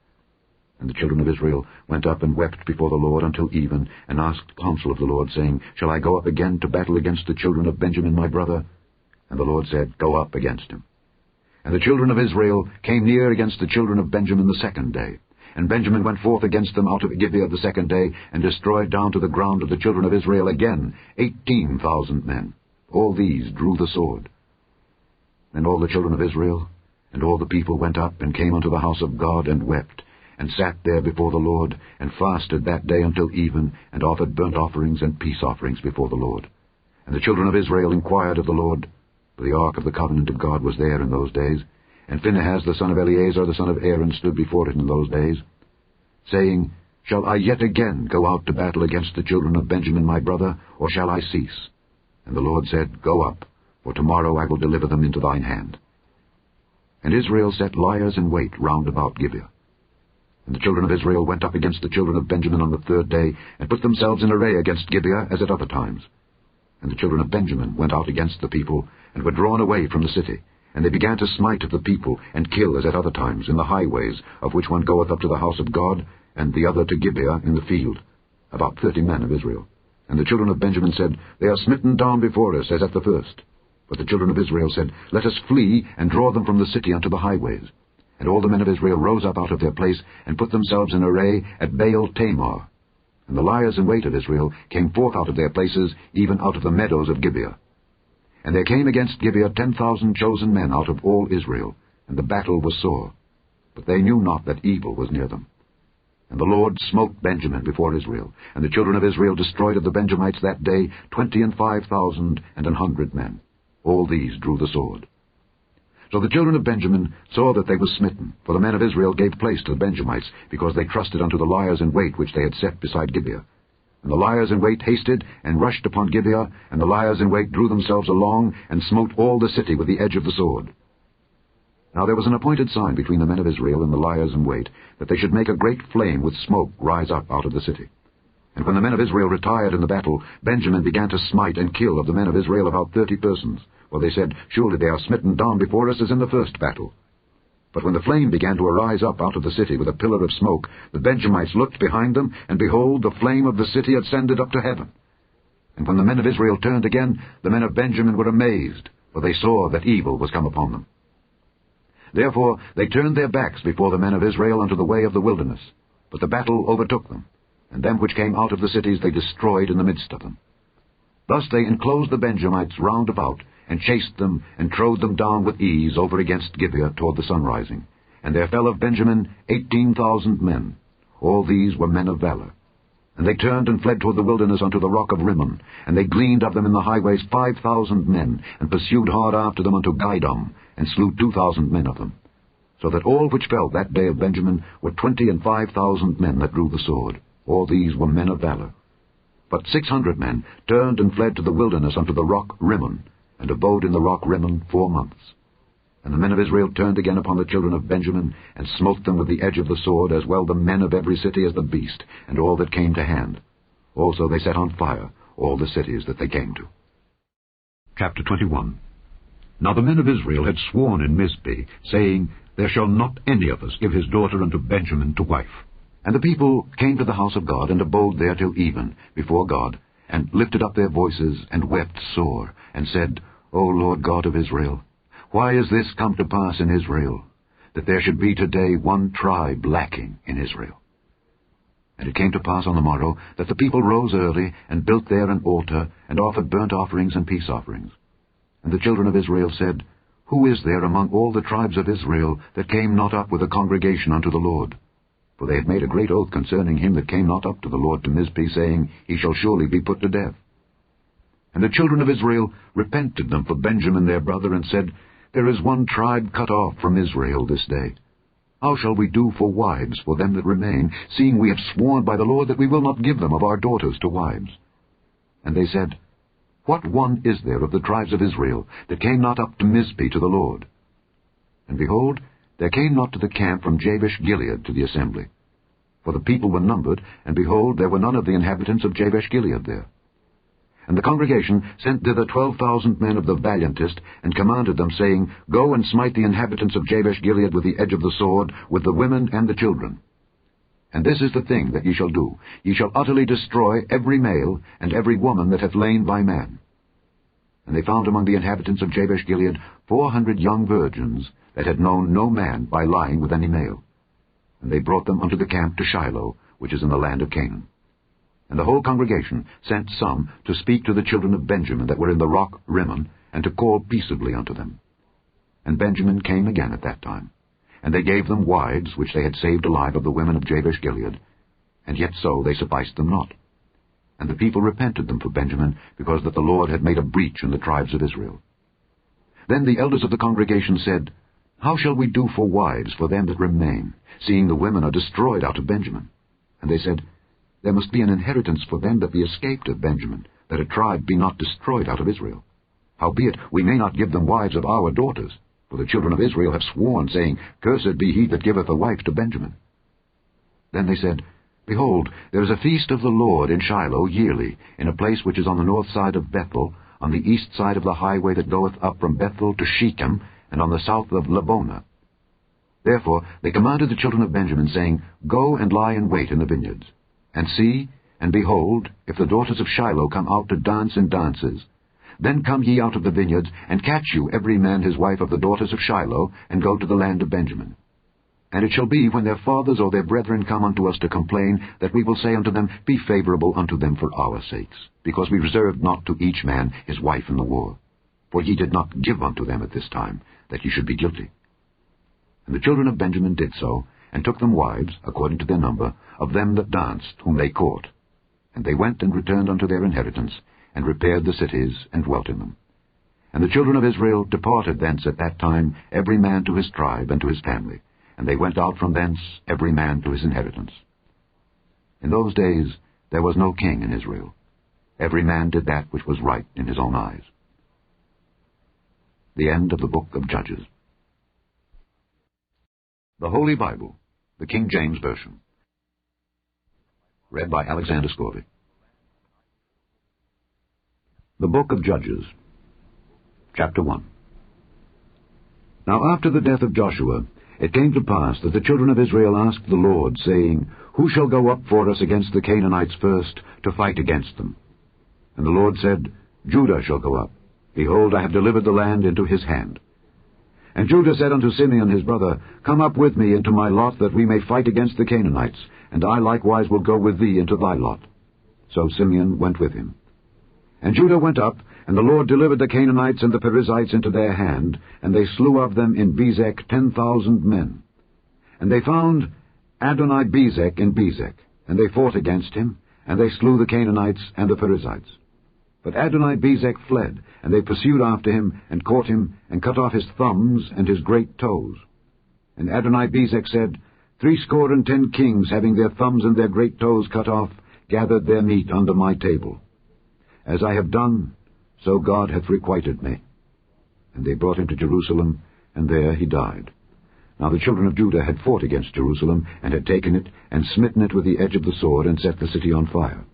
A: And the children of Israel went up and wept before the Lord until even, and asked counsel of the Lord, saying, Shall I go up again to battle against the children of Benjamin my brother? And the Lord said, Go up against him. And the children of Israel came near against the children of Benjamin the second day. And Benjamin went forth against them out of Gibeah the second day, and destroyed down to the ground of the children of Israel again 18,000 men. All these drew the sword. And all the children of Israel and all the people went up and came unto the house of God, and wept, and sat there before the Lord, and fasted that day until even, and offered burnt offerings and peace offerings before the Lord. And the children of Israel inquired of the Lord, for the ark of the covenant of God was there in those days, and Phinehas the son of Eleazar the son of Aaron stood before it in those days, saying, Shall I yet again go out to battle against the children of Benjamin my brother, or shall I cease? And the Lord said, Go up, for tomorrow I will deliver them into thine hand. And Israel set liers in wait round about Gibeah. And the children of Israel went up against the children of Benjamin on the third day, and put themselves in array against Gibeah as at other times. And the children of Benjamin went out against the people, and were drawn away from the city. And they began to smite of the people, and kill as at other times, in the highways, of which one goeth up to the house of God, and the other to Gibeah in the field, about 30 men of Israel. And the children of Benjamin said, They are smitten down before us, as at the first. But the children of Israel said, Let us flee, and draw them from the city unto the highways. And all the men of Israel rose up out of their place, and put themselves in array at Baal Tamar. And the liers in wait of Israel came forth out of their places, even out of the meadows of Gibeah. And there came against Gibeah 10,000 chosen men out of all Israel, and the battle was sore. But they knew not that evil was near them. And the Lord smote Benjamin before Israel, and the children of Israel destroyed of the Benjamites that day 25,100 men. All these drew the sword. So the children of Benjamin saw that they were smitten, for the men of Israel gave place to the Benjamites, because they trusted unto the liers in wait which they had set beside Gibeah. And the liers in wait hasted, and rushed upon Gibeah, and the liers in wait drew themselves along, and smote all the city with the edge of the sword. Now there was an appointed sign between the men of Israel and the liers in wait, that they should make a great flame with smoke rise up out of the city. And when the men of Israel retired in the battle, Benjamin began to smite and kill of the men of Israel about 30 persons. For they said, Surely they are smitten down before us as in the first battle. But when the flame began to arise up out of the city with a pillar of smoke, the Benjamites looked behind them, and behold, the flame of the city ascended up to heaven. And when the men of Israel turned again, the men of Benjamin were amazed, for they saw that evil was come upon them. Therefore they turned their backs before the men of Israel unto the way of the wilderness. But the battle overtook them, and them which came out of the cities they destroyed in the midst of them. Thus they enclosed the Benjamites round about, and chased them, and trode them down with ease over against Gibeah toward the sunrising. And there fell of Benjamin 18,000 men. All these were men of valor. And they turned and fled toward the wilderness unto the rock of Rimmon. And they gleaned of them in the highways 5,000 men, and pursued hard after them unto Gidom, and slew 2,000 men of them. So that all which fell that day of Benjamin were 25,000 men that drew the sword. All these were men of valor. But 600 men turned and fled to the wilderness unto the rock Rimmon, and abode in the rock Rimmon 4 months. And the men of Israel turned again upon the children of Benjamin, and smote them with the edge of the sword, as well the men of every city as the beast, and all that came to hand. Also they set on fire all the cities that they came to. Chapter 21. Now the men of Israel had sworn in Mizpeh, saying, There shall not any of us give his daughter unto Benjamin to wife. And the people came to the house of God, and abode there till even, before God, and lifted up their voices, and wept sore, and said, O Lord God of Israel, why is this come to pass in Israel, that there should be today one tribe lacking in Israel? And it came to pass on the morrow, that the people rose early, and built there an altar, and offered burnt offerings and peace offerings. And the children of Israel said, Who is there among all the tribes of Israel that came not up with a congregation unto the Lord? For they had made a great oath concerning him that came not up to the Lord to Mizpeh, saying, He shall surely be put to death. And the children of Israel repented them for Benjamin their brother, and said, There is one tribe cut off from Israel this day. How shall we do for wives for them that remain, seeing we have sworn by the Lord that we will not give them of our daughters to wives? And they said, What one is there of the tribes of Israel that came not up to Mizpeh to the Lord? And behold, there came not to the camp from Jabesh-Gilead to the assembly. For the people were numbered, and behold, there were none of the inhabitants of Jabesh-Gilead there. And the congregation sent thither 12,000 men of the valiantest, and commanded them, saying, Go and smite the inhabitants of Jabesh-Gilead with the edge of the sword, with the women and the children. And this is the thing that ye shall do. Ye shall utterly destroy every male and every woman that hath lain by man. And they found among the inhabitants of Jabesh-Gilead 400 young virgins, that had known no man by lying with any male. And they brought them unto the camp to Shiloh, which is in the land of Canaan. And the whole congregation sent some to speak to the children of Benjamin that were in the rock Rimmon, and to call peaceably unto them. And Benjamin came again at that time. And they gave them wives, which they had saved alive of the women of Jabesh-Gilead, and yet so they sufficed them not. And the people repented them for Benjamin, because that the Lord had made a breach in the tribes of Israel. Then the elders of the congregation said, How shall we do for wives for them that remain, seeing the women are destroyed out of Benjamin? And they said, There must be an inheritance for them that be escaped of Benjamin, that a tribe be not destroyed out of Israel. Howbeit, we may not give them wives of our daughters, for the children of Israel have sworn, saying, Cursed be he that giveth a wife to Benjamin. Then they said, Behold, there is a feast of the Lord in Shiloh yearly, in a place which is on the north side of Bethel, on the east side of the highway that goeth up from Bethel to Shechem, and on the south of Lebonah. Therefore they commanded the children of Benjamin, saying, Go and lie in wait in the vineyards. And see, and behold, if the daughters of Shiloh come out to dance in dances, then come ye out of the vineyards, and catch you every man his wife of the daughters of Shiloh, and go to the land of Benjamin. And it shall be, when their fathers or their brethren come unto us to complain, that we will say unto them, Be favorable unto them for our sakes, because we reserved not to each man his wife in the war. For ye did not give unto them at this time, that ye should be guilty. And the children of Benjamin did so, and took them wives, according to their number, of them that danced, whom they caught. And they went and returned unto their inheritance, and repaired the cities, and dwelt in them. And the children of Israel departed thence at that time, every man to his tribe and to his family, and they went out from thence, every man to his inheritance. In those days there was no king in Israel. Every man did that which was right in his own eyes. The end of the book of Judges. The Holy Bible, the King James Version. Read by Alexander Scorby. The Book of Judges, Chapter 1. Now after the death of Joshua, it came to pass that the children of Israel asked the Lord, saying, Who shall go up for us against the Canaanites first, to fight against them? And the Lord said, Judah shall go up. Behold, I have delivered the land into his hand. And Judah said unto Simeon his brother, Come up with me into my lot, that we may fight against the Canaanites, and I likewise will go with thee into thy lot. So Simeon went with him. And Judah went up, and the Lord delivered the Canaanites and the Perizzites into their hand, and they slew of them in Bezek 10,000 men. And they found Adoni-Bezek in Bezek, and they fought against him, and they slew the Canaanites and the Perizzites. But Adoni-Bezek fled, and they pursued after him, and caught him, and cut off his thumbs and his great toes. And Adoni-Bezek said, 70 kings having their thumbs and their great toes cut off, gathered their meat under my table. As I have done, so God hath requited me. And they brought him to Jerusalem, and there he died. Now the children of Judah had fought against Jerusalem, and had taken it, and smitten it with the edge of the sword, and set the city on fire.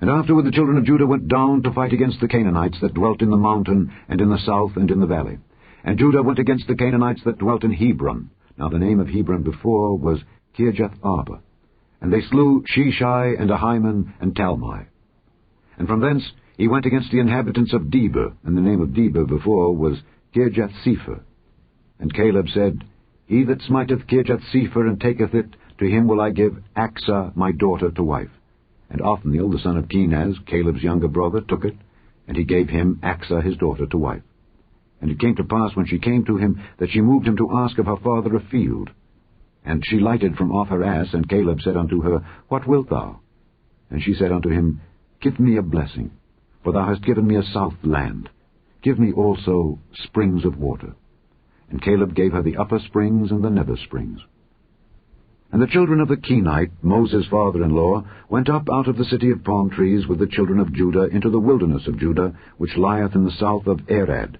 A: And afterward the children of Judah went down to fight against the Canaanites that dwelt in the mountain, and in the south, and in the valley. And Judah went against the Canaanites that dwelt in Hebron. Now the name of Hebron before was Kirjath-Arba. And they slew Sheshai, and Ahiman, and Talmai. And from thence he went against the inhabitants of Debir, and the name of Debir before was Kirjath-Sepher. And Caleb said, He that smiteth Kirjath-Sepher, and taketh it, to him will I give Achsah my daughter to wife. And Othniel, the son of Kenaz, Caleb's younger brother, took it, and he gave him Achsah his daughter to wife. And it came to pass, when she came to him, that she moved him to ask of her father a field. And she lighted from off her ass, and Caleb said unto her, What wilt thou? And she said unto him, Give me a blessing, for thou hast given me a south land. Give me also springs of water. And Caleb gave her the upper springs and the nether springs. And the children of the Kenite, Moses' father-in-law, went up out of the city of palm trees with the children of Judah into the wilderness of Judah, which lieth in the south of Arad.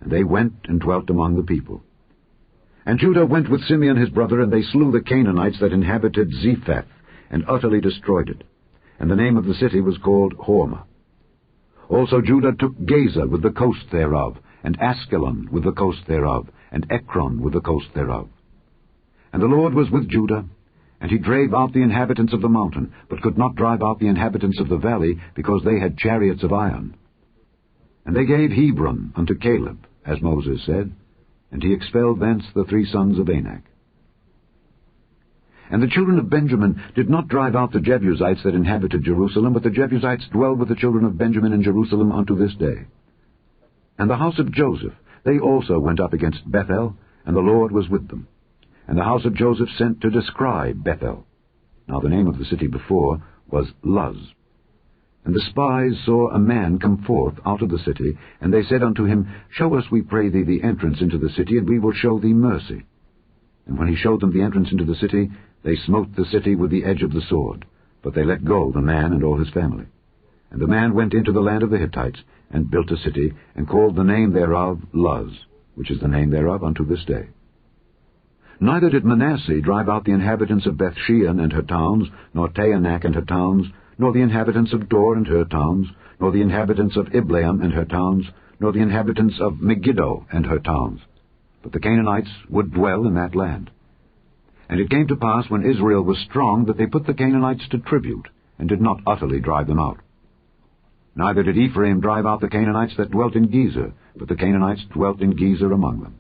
A: And they went and dwelt among the people. And Judah went with Simeon his brother, and they slew the Canaanites that inhabited Zephath, and utterly destroyed it. And the name of the city was called Hormah. Also Judah took Gaza with the coast thereof, and Askelon with the coast thereof, and Ekron with the coast thereof. And the Lord was with Judah, and he drave out the inhabitants of the mountain, but could not drive out the inhabitants of the valley, because they had chariots of iron. And they gave Hebron unto Caleb, as Moses said, and he expelled thence the 3 sons of Anak. And the children of Benjamin did not drive out the Jebusites that inhabited Jerusalem, but the Jebusites dwell with the children of Benjamin in Jerusalem unto this day. And the house of Joseph, they also went up against Bethel, and the Lord was with them. And the house of Joseph sent to describe Bethel. Now the name of the city before was Luz. And the spies saw a man come forth out of the city, and they said unto him, Show us, we pray thee, the entrance into the city, and we will show thee mercy. And when he showed them the entrance into the city, they smote the city with the edge of the sword, but they let go the man and all his family. And the man went into the land of the Hittites, and built a city, and called the name thereof Luz, which is the name thereof unto this day. Neither did Manasseh drive out the inhabitants of Bethshean and her towns, nor Taanach and her towns, nor the inhabitants of Dor and her towns, nor the inhabitants of Ibleam and her towns, nor the inhabitants of Megiddo and her towns. But the Canaanites would dwell in that land. And it came to pass, when Israel was strong, that they put the Canaanites to tribute, and did not utterly drive them out. Neither did Ephraim drive out the Canaanites that dwelt in Gezer, but the Canaanites dwelt in Gezer among them.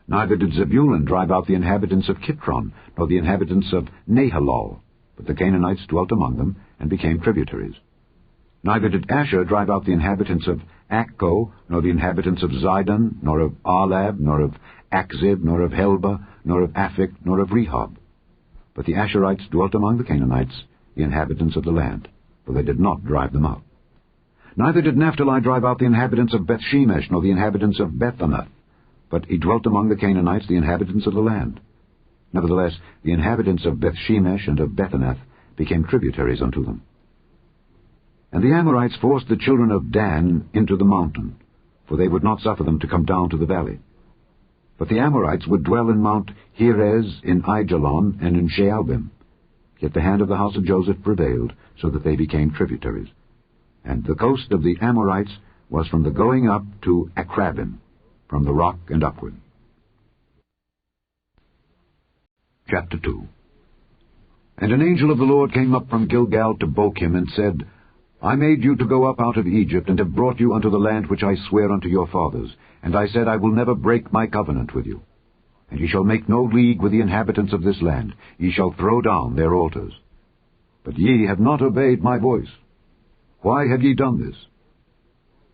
A: Neither did Zebulun drive out the inhabitants of Kitron, nor the inhabitants of Nahalol, but the Canaanites dwelt among them, and became tributaries. Neither did Asher drive out the inhabitants of Akko, nor the inhabitants of Zidon, nor of Arlab, nor of Achzib, nor of Helba, nor of Aphik, nor of Rehob. But the Asherites dwelt among the Canaanites, the inhabitants of the land, for they did not drive them out. Neither did Naphtali drive out the inhabitants of Bethshemesh, nor the inhabitants of Bethanath, but he dwelt among the Canaanites, the inhabitants of the land. Nevertheless, the inhabitants of Bethshemesh and of Bethanath became tributaries unto them. And the Amorites forced the children of Dan into the mountain, for they would not suffer them to come down to the valley. But the Amorites would dwell in Mount Heres, in Aijalon, and in Shaalbim. Yet the hand of the house of Joseph prevailed, so that they became tributaries. And the coast of the Amorites was from the going up to Akrabim, from the rock and upward. Chapter 2. And an angel of the Lord came up from Gilgal to Bochim, and said, I made you to go up out of Egypt, and have brought you unto the land which I sware unto your fathers. And I said, I will never break my covenant with you. And ye shall make no league with the inhabitants of this land. Ye shall throw down their altars. But ye have not obeyed my voice. Why have ye done this?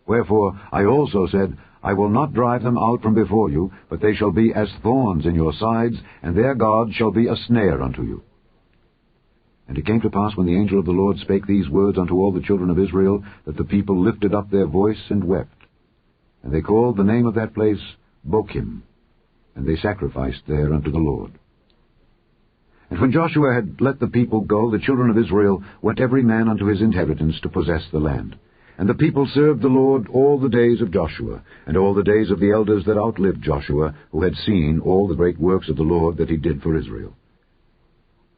A: Wherefore I also said, I will not drive them out from before you, but they shall be as thorns in your sides, and their God shall be a snare unto you. And it came to pass, when the angel of the Lord spake these words unto all the children of Israel, that the people lifted up their voice and wept. And they called the name of that place Bochim, and they sacrificed there unto the Lord. And when Joshua had let the people go, the children of Israel went every man unto his inheritance to possess the land. And the people served the Lord all the days of Joshua, and all the days of the elders that outlived Joshua, who had seen all the great works of the Lord that he did for Israel.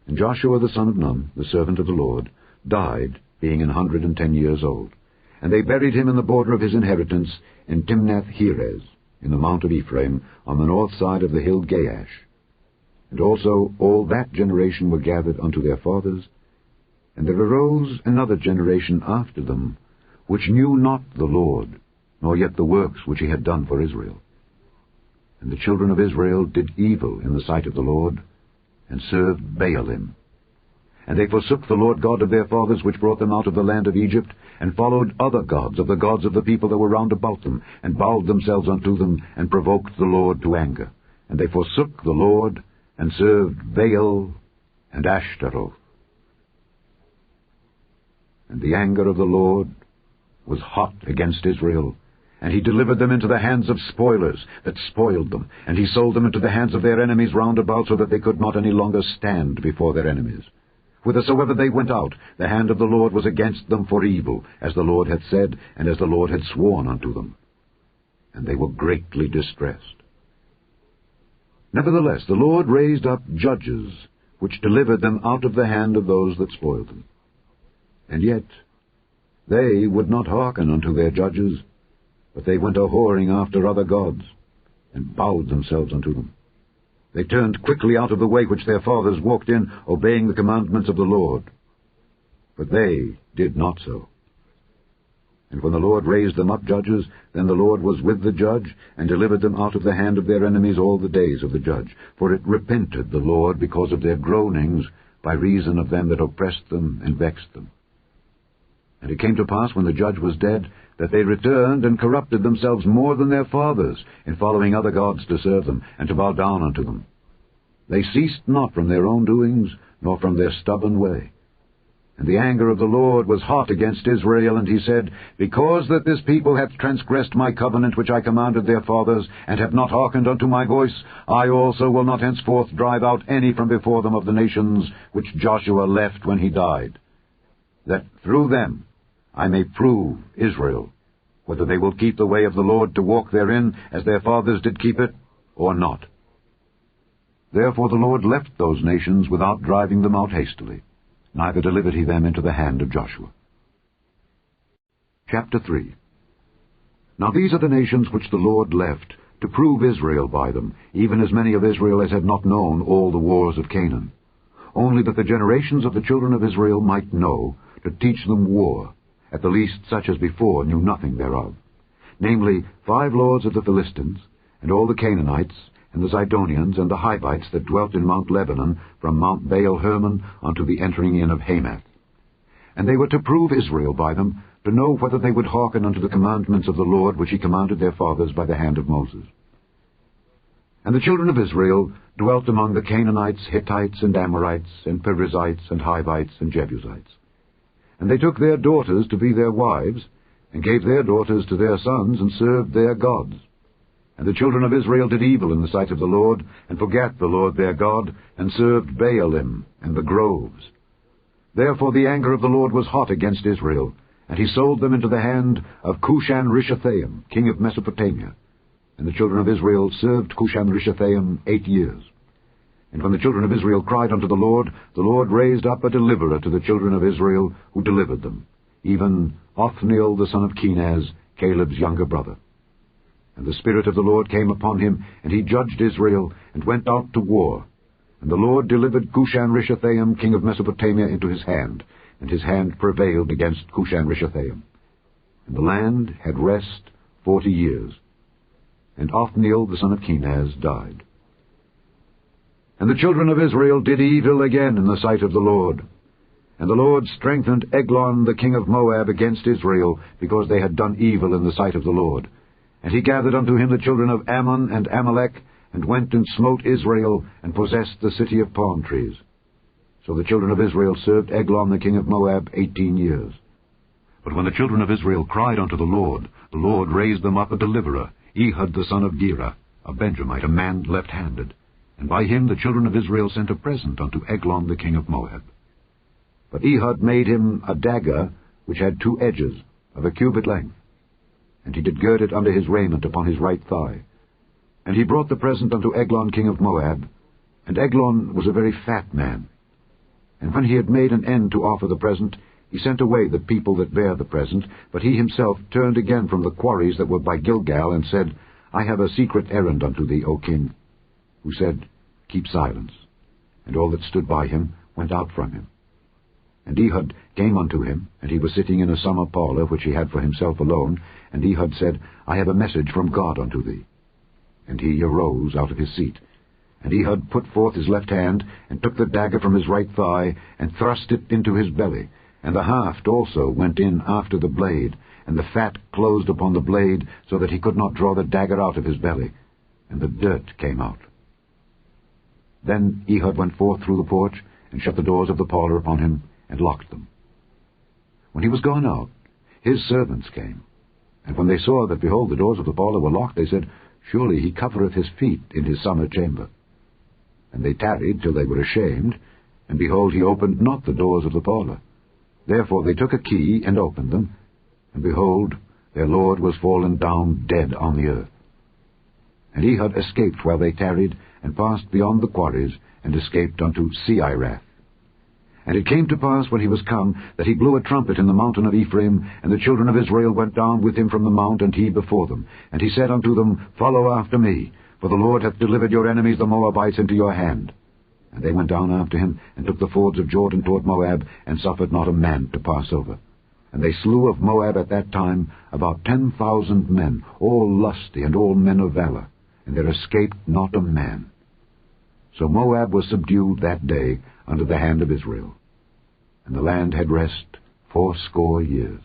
A: And Joshua the son of Nun, the servant of the Lord, died, being 110 years old. And they buried him in the border of his inheritance in Timnath-Heres, in the mount of Ephraim, on the north side of the hill Gaash. And also all that generation were gathered unto their fathers. And there arose another generation after them, which knew not the Lord, nor yet the works which he had done for Israel. And the children of Israel did evil in the sight of the Lord, and served Baalim. And they forsook the Lord God of their fathers, which brought them out of the land of Egypt, and followed other gods of the gods of the people that were round about them, and bowed themselves unto them, and provoked the Lord to anger. And they forsook the Lord, and served Baal and Ashtaroth. And the anger of the Lord was hot against Israel, and he delivered them into the hands of spoilers that spoiled them, and he sold them into the hands of their enemies round about, so that they could not any longer stand before their enemies. Whithersoever they went out, the hand of the Lord was against them for evil, as the Lord had said, and as the Lord had sworn unto them. And they were greatly distressed. Nevertheless, the Lord raised up judges, which delivered them out of the hand of those that spoiled them. And yet they would not hearken unto their judges, but they went a-whoring after other gods, and bowed themselves unto them. They turned quickly out of the way which their fathers walked in, obeying the commandments of the Lord. But they did not so. And when the Lord raised them up judges, then the Lord was with the judge, and delivered them out of the hand of their enemies all the days of the judge. For it repented the Lord because of their groanings, by reason of them that oppressed them and vexed them. And it came to pass, when the judge was dead, that they returned and corrupted themselves more than their fathers, in following other gods to serve them, and to bow down unto them. They ceased not from their own doings, nor from their stubborn way. And the anger of the Lord was hot against Israel, and he said, Because that this people hath transgressed my covenant which I commanded their fathers, and have not hearkened unto my voice, I also will not henceforth drive out any from before them of the nations which Joshua left when he died, that through them I may prove Israel, whether they will keep the way of the Lord to walk therein, as their fathers did keep it, or not. Therefore the Lord left those nations without driving them out hastily, neither delivered he them into the hand of Joshua. Chapter 3. Now these are the nations which the Lord left, to prove Israel by them, even as many of Israel as had not known all the wars of Canaan, only that the generations of the children of Israel might know, to teach them war, at the least such as before knew nothing thereof, namely 5 lords of the Philistines, and all the Canaanites, and the Zidonians, and the Hivites that dwelt in Mount Lebanon, from Mount Baal-Hermon unto the entering in of Hamath. And they were to prove Israel by them, to know whether they would hearken unto the commandments of the Lord which he commanded their fathers by the hand of Moses. And the children of Israel dwelt among the Canaanites, Hittites, and Amorites, and Perizzites, and Hivites, and Jebusites. And they took their daughters to be their wives, and gave their daughters to their sons, and served their gods. And the children of Israel did evil in the sight of the Lord, and forgat the Lord their God, and served Baalim and the groves. Therefore the anger of the Lord was hot against Israel, and he sold them into the hand of Cushan-Rishathaim, king of Mesopotamia. And the children of Israel served Cushan-Rishathaim 8 years. And when the children of Israel cried unto the Lord raised up a deliverer to the children of Israel, who delivered them, even Othniel the son of Kenaz, Caleb's younger brother. And the Spirit of the Lord came upon him, and he judged Israel, and went out to war. And the Lord delivered Cushan-Rishathaim, king of Mesopotamia, into his hand, and his hand prevailed against Cushan-Rishathaim. And the land had rest 40 years. And Othniel the son of Kenaz died. And the children of Israel did evil again in the sight of the Lord. And the Lord strengthened Eglon the king of Moab against Israel, because they had done evil in the sight of the Lord. And he gathered unto him the children of Ammon and Amalek, and went and smote Israel, and possessed the city of palm trees. So the children of Israel served Eglon the king of Moab 18 years. But when the children of Israel cried unto the Lord raised them up a deliverer, Ehud the son of Gera, a Benjamite, a man left-handed. And by him the children of Israel sent a present unto Eglon the king of Moab. But Ehud made him a dagger which had 2 edges, of a cubit length, and he did gird it under his raiment upon his right thigh. And he brought the present unto Eglon king of Moab, and Eglon was a very fat man. And when he had made an end to offer the present, he sent away the people that bare the present, but he himself turned again from the quarries that were by Gilgal, and said, I have a secret errand unto thee, O king. Who said, Keep silence. And all that stood by him went out from him. And Ehud came unto him, and he was sitting in a summer parlour which he had for himself alone. And Ehud said, I have a message from God unto thee. And he arose out of his seat. And Ehud put forth his left hand, and took the dagger from his right thigh, and thrust it into his belly. And the haft also went in after the blade, and the fat closed upon the blade, so that he could not draw the dagger out of his belly. And the dirt came out. Then Ehud went forth through the porch, and shut the doors of the parlour upon him, and locked them. When he was gone out, his servants came. And when they saw that, behold, the doors of the parlour were locked, they said, Surely he covereth his feet in his summer chamber. And they tarried till they were ashamed, and behold, he opened not the doors of the parlour. Therefore they took a key, and opened them, and behold, their lord was fallen down dead on the earth. And Ehud escaped while they tarried, and passed beyond the quarries, and escaped unto Seirath. And it came to pass, when he was come, that he blew a trumpet in the mountain of Ephraim, and the children of Israel went down with him from the mount, and he before them. And he said unto them, Follow after me, for the Lord hath delivered your enemies the Moabites into your hand. And they went down after him, and took the fords of Jordan toward Moab, and suffered not a man to pass over. And they slew of Moab at that time about 10,000 men, all lusty and all men of valor, and there escaped not a man. So Moab was subdued that day under the hand of Israel. And the land had rest 80 years.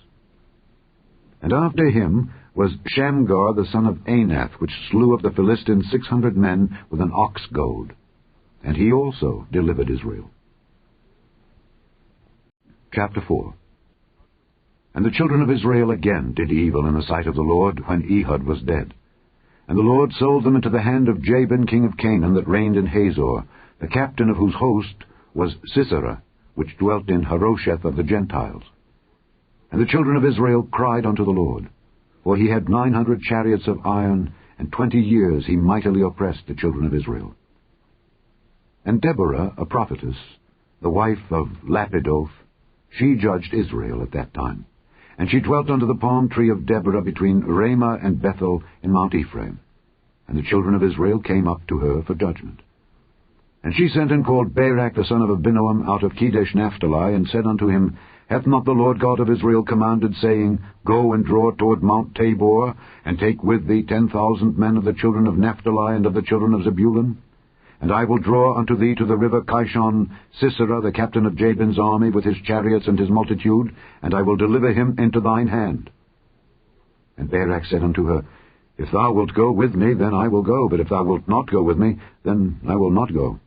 A: And after him was Shamgar the son of Anath, which slew of the Philistines 600 men with an ox goad. And he also delivered Israel. Chapter 4. And the children of Israel again did evil in the sight of the Lord, when Ehud was dead. And the Lord sold them into the hand of Jabin king of Canaan, that reigned in Hazor, the captain of whose host was Sisera, which dwelt in Harosheth of the Gentiles. And the children of Israel cried unto the Lord, for he had 900 chariots of iron, and 20 years he mightily oppressed the children of Israel. And Deborah, a prophetess, the wife of Lapidoth, she judged Israel at that time. And she dwelt under the palm tree of Deborah between Ramah and Bethel in Mount Ephraim. And the children of Israel came up to her for judgment. And she sent and called Barak the son of Abinoam out of Kedesh Naphtali, and said unto him, Hath not the Lord God of Israel commanded, saying, Go and draw toward Mount Tabor, and take with thee 10,000 men of the children of Naphtali and of the children of Zebulun? And I will draw unto thee to the river Kishon Sisera, the captain of Jabin's army, with his chariots and his multitude, and I will deliver him into thine hand. And Barak said unto her, If thou wilt go with me, then I will go, but if thou wilt not go with me, then I will not go.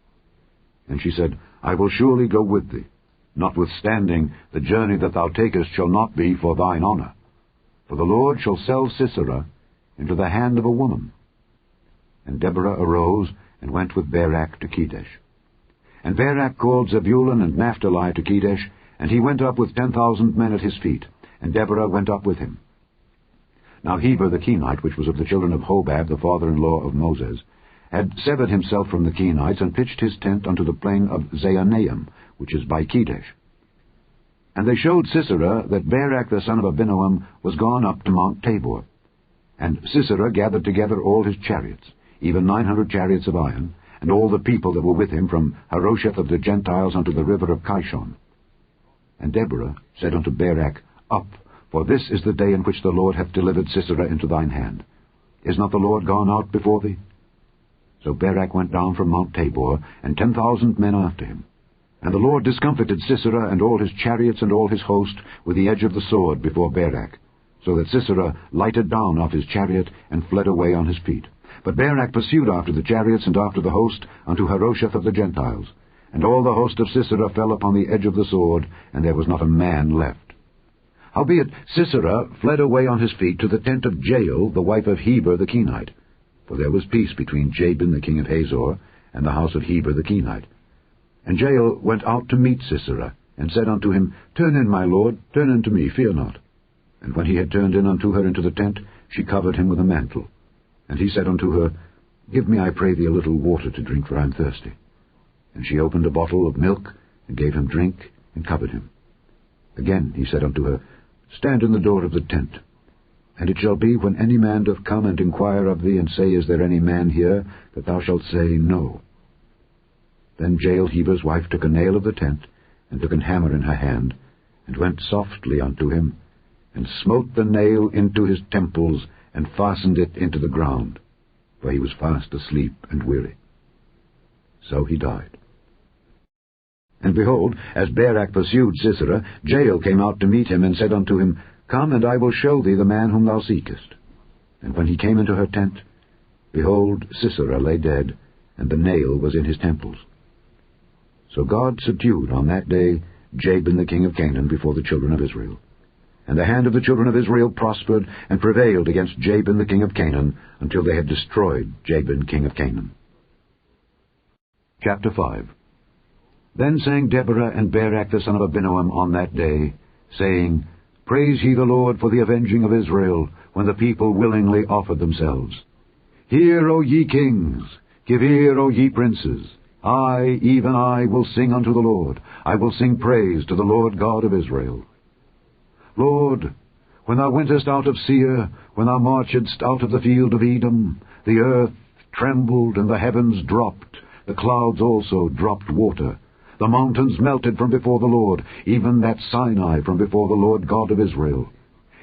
A: And she said, I will surely go with thee. Notwithstanding, the journey that thou takest shall not be for thine honor. For the Lord shall sell Sisera into the hand of a woman. And Deborah arose, and went with Barak to Kedesh. And Barak called Zebulun and Naphtali to Kedesh, and he went up with 10,000 men at his feet, and Deborah went up with him. Now Heber the Kenite, which was of the children of Hobab, the father-in-law of Moses, had severed himself from the Kenites, and pitched his tent unto the plain of Zaanaim, which is by Kedesh. And they showed Sisera that Barak the son of Abinoam was gone up to Mount Tabor. And Sisera gathered together all his chariots, even 900 chariots of iron, and all the people that were with him from Harosheth of the Gentiles unto the river of Kishon. And Deborah said unto Barak, Up, for this is the day in which the Lord hath delivered Sisera into thine hand. Is not the Lord gone out before thee? So Barak went down from Mount Tabor, and 10,000 men after him. And the Lord discomfited Sisera and all his chariots and all his host with the edge of the sword before Barak, so that Sisera lighted down off his chariot and fled away on his feet. But Barak pursued after the chariots and after the host unto Harosheth of the Gentiles. And all the host of Sisera fell upon the edge of the sword, and there was not a man left. Howbeit Sisera fled away on his feet to the tent of Jael, the wife of Heber the Kenite. For there was peace between Jabin the king of Hazor, and the house of Heber the Kenite. And Jael went out to meet Sisera, and said unto him, Turn in, my lord, turn in to me, fear not. And when he had turned in unto her into the tent, she covered him with a mantle. And he said unto her, Give me, I pray thee, a little water to drink, for I am thirsty. And she opened a bottle of milk, and gave him drink, and covered him. Again he said unto her, Stand in the door of the tent. And it shall be, when any man doth come and inquire of thee, and say, Is there any man here? That thou shalt say, No. Then Jael Heber's wife took a nail of the tent, and took an hammer in her hand, and went softly unto him, and smote the nail into his temples, and fastened it into the ground, for he was fast asleep and weary. So he died. And behold, as Barak pursued Sisera, Jael came out to meet him, and said unto him, Come, and I will show thee the man whom thou seekest. And when he came into her tent, behold, Sisera lay dead, and the nail was in his temples. So God subdued on that day Jabin the king of Canaan before the children of Israel. And the hand of the children of Israel prospered, and prevailed against Jabin the king of Canaan, until they had destroyed Jabin king of Canaan. Chapter 5. Then sang Deborah and Barak the son of Abinoam on that day, saying, Praise ye the Lord for the avenging of Israel, when the people willingly offered themselves. Hear, O ye kings, give ear, O ye princes. I, even I, will sing unto the Lord. I will sing praise to the Lord God of Israel. Lord, when thou wentest out of Seir, when thou marchedst out of the field of Edom, the earth trembled, and the heavens dropped, the clouds also dropped water. The mountains melted from before the Lord, even that Sinai from before the Lord God of Israel.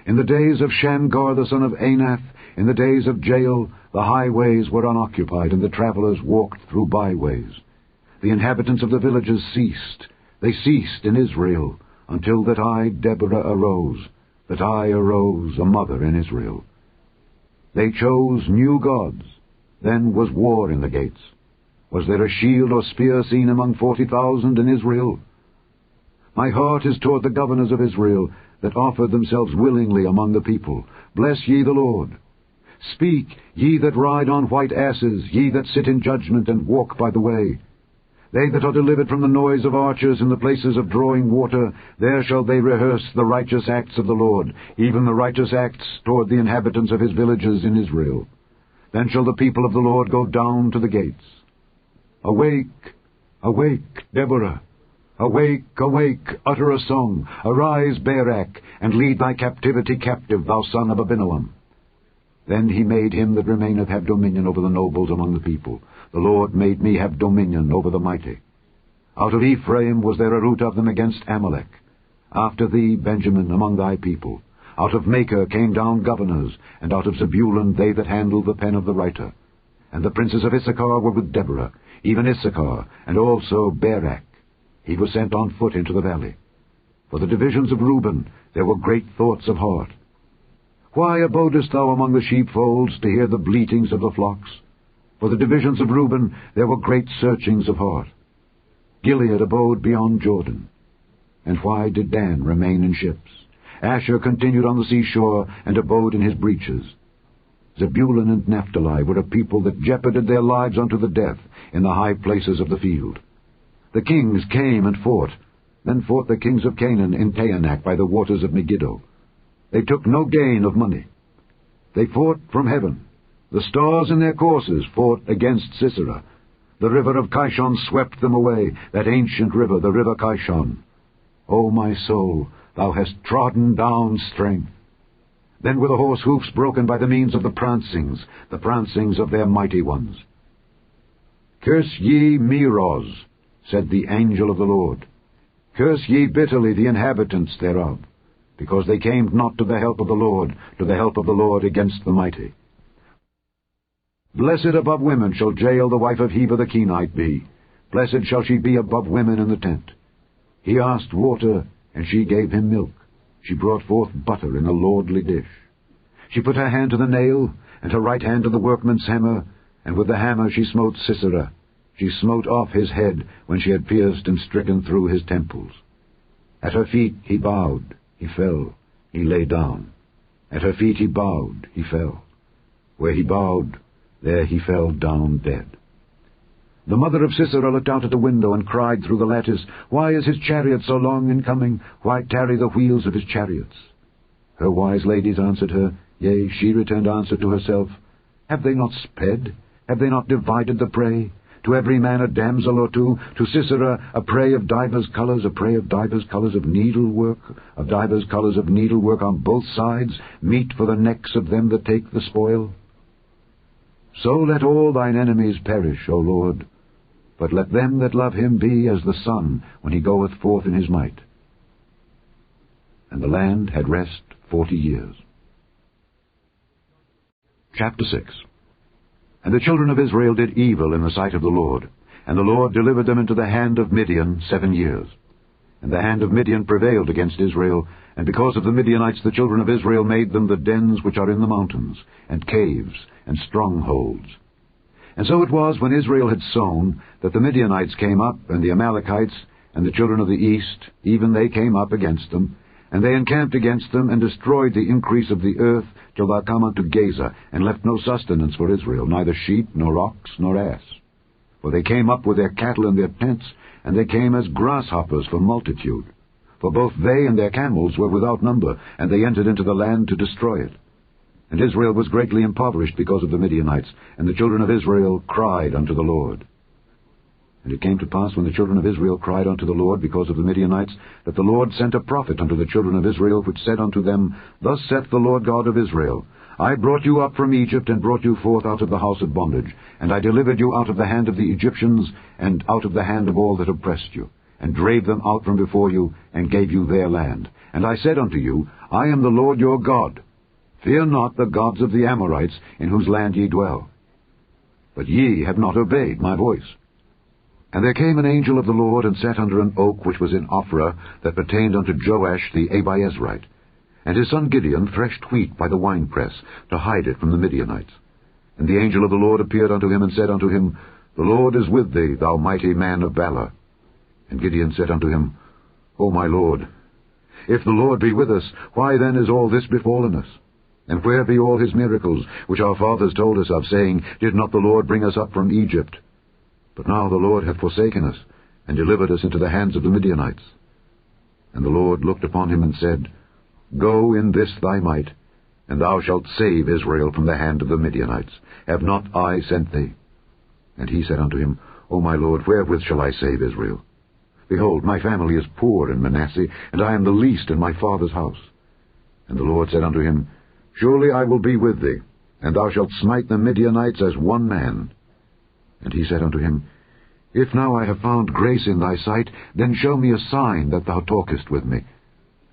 A: In the days of Shamgar the son of Anath, in the days of Jael, the highways were unoccupied, and the travelers walked through byways. The inhabitants of the villages ceased. They ceased in Israel, until that I, Deborah, arose, a mother in Israel. They chose new gods. Then was war in the gates. Was there a shield or spear seen among 40,000 in Israel? My heart is toward the governors of Israel, that offered themselves willingly among the people. Bless ye the Lord. Speak, ye that ride on white asses, ye that sit in judgment and walk by the way. They that are delivered from the noise of archers in the places of drawing water, there shall they rehearse the righteous acts of the Lord, even the righteous acts toward the inhabitants of his villages in Israel. Then shall the people of the Lord go down to the gates. Awake, awake, Deborah. Awake, awake, utter a song. Arise, Barak, and lead thy captivity captive, thou son of Abinoam. Then he made him that remaineth have dominion over the nobles among the people. The Lord made me have dominion over the mighty. Out of Ephraim was there a root of them against Amalek. After thee, Benjamin, among thy people. Out of Machir came down governors, and out of Zebulun they that handled the pen of the writer. And the princes of Issachar were with Deborah, even Issachar, and also Barak. He was sent on foot into the valley. For the divisions of Reuben there were great thoughts of heart. Why abodest thou among the sheepfolds to hear the bleatings of the flocks? For the divisions of Reuben there were great searchings of heart. Gilead abode beyond Jordan. And why did Dan remain in ships? Asher continued on the seashore, and abode in his breaches. Zebulun and Naphtali were a people that jeoparded their lives unto the death in the high places of the field. The kings came and fought. Then fought the kings of Canaan in Taanach by the waters of Megiddo. They took no gain of money. They fought from heaven. The stars in their courses fought against Sisera. The river of Kishon swept them away, that ancient river, the river Kishon. O my soul, thou hast trodden down strength. Then were the horse hoofs broken by the means of the prancings of their mighty ones. Curse ye Meroz, said the angel of the Lord. Curse ye bitterly the inhabitants thereof, because they came not to the help of the Lord against the mighty. Blessed above women shall Jael the wife of Heber the Kenite be. Blessed shall she be above women in the tent. He asked water, and she gave him milk. She brought forth butter in a lordly dish. She put her hand to the nail, and her right hand to the workman's hammer, and with the hammer she smote Sisera. She smote off his head when she had pierced and stricken through his temples. At her feet he bowed, he fell, he lay down. At her feet he bowed, he fell. Where he bowed, there he fell down dead. The mother of Sisera looked out at the window and cried through the lattice, Why is his chariot so long in coming? Why tarry the wheels of his chariots? Her wise ladies answered her, Yea, she returned answer to herself, Have they not sped? Have they not divided the prey? To every man a damsel or two, to Sisera a prey of divers colours, a prey of divers colours of needlework on both sides, meat for the necks of them that take the spoil. So let all thine enemies perish, O Lord, but let them that love him be as the sun when he goeth forth in his might. And the land had rest 40 years. Chapter 6. And the children of Israel did evil in the sight of the Lord, and the Lord delivered them into the hand of Midian 7 years. And the hand of Midian prevailed against Israel, and because of the Midianites the children of Israel made them the dens which are in the mountains, and caves, and strongholds. And so it was, when Israel had sown, that the Midianites came up, and the Amalekites, and the children of the east, even they came up against them, and they encamped against them, and destroyed the increase of the earth, till thou come unto Gaza, and left no sustenance for Israel, neither sheep, nor ox, nor ass. For they came up with their cattle and their tents, and they came as grasshoppers for multitude. For both they and their camels were without number, and they entered into the land to destroy it. And Israel was greatly impoverished because of the Midianites, and the children of Israel cried unto the Lord. And it came to pass, when the children of Israel cried unto the Lord because of the Midianites, that the Lord sent a prophet unto the children of Israel, which said unto them, Thus saith the Lord God of Israel, I brought you up from Egypt, and brought you forth out of the house of bondage, and I delivered you out of the hand of the Egyptians, and out of the hand of all that oppressed you, and drave them out from before you, and gave you their land. And I said unto you, I am the Lord your God. Fear not the gods of the Amorites, in whose land ye dwell. But ye have not obeyed my voice. And there came an angel of the Lord, and sat under an oak which was in Ophrah, that pertained unto Joash the Abiezrite. And his son Gideon threshed wheat by the winepress, to hide it from the Midianites. And the angel of the Lord appeared unto him, and said unto him, The Lord is with thee, thou mighty man of valor. And Gideon said unto him, O my Lord, if the Lord be with us, why then is all this befallen us? And where be all his miracles, which our fathers told us of, saying, Did not the Lord bring us up from Egypt? But now the Lord hath forsaken us, and delivered us into the hands of the Midianites. And the Lord looked upon him, and said, Go in this thy might, and thou shalt save Israel from the hand of the Midianites. Have not I sent thee? And he said unto him, O my Lord, wherewith shall I save Israel? Behold, my family is poor in Manasseh, and I am the least in my father's house. And the Lord said unto him, Surely I will be with thee, and thou shalt smite the Midianites as one man. And he said unto him, If now I have found grace in thy sight, then show me a sign that thou talkest with me.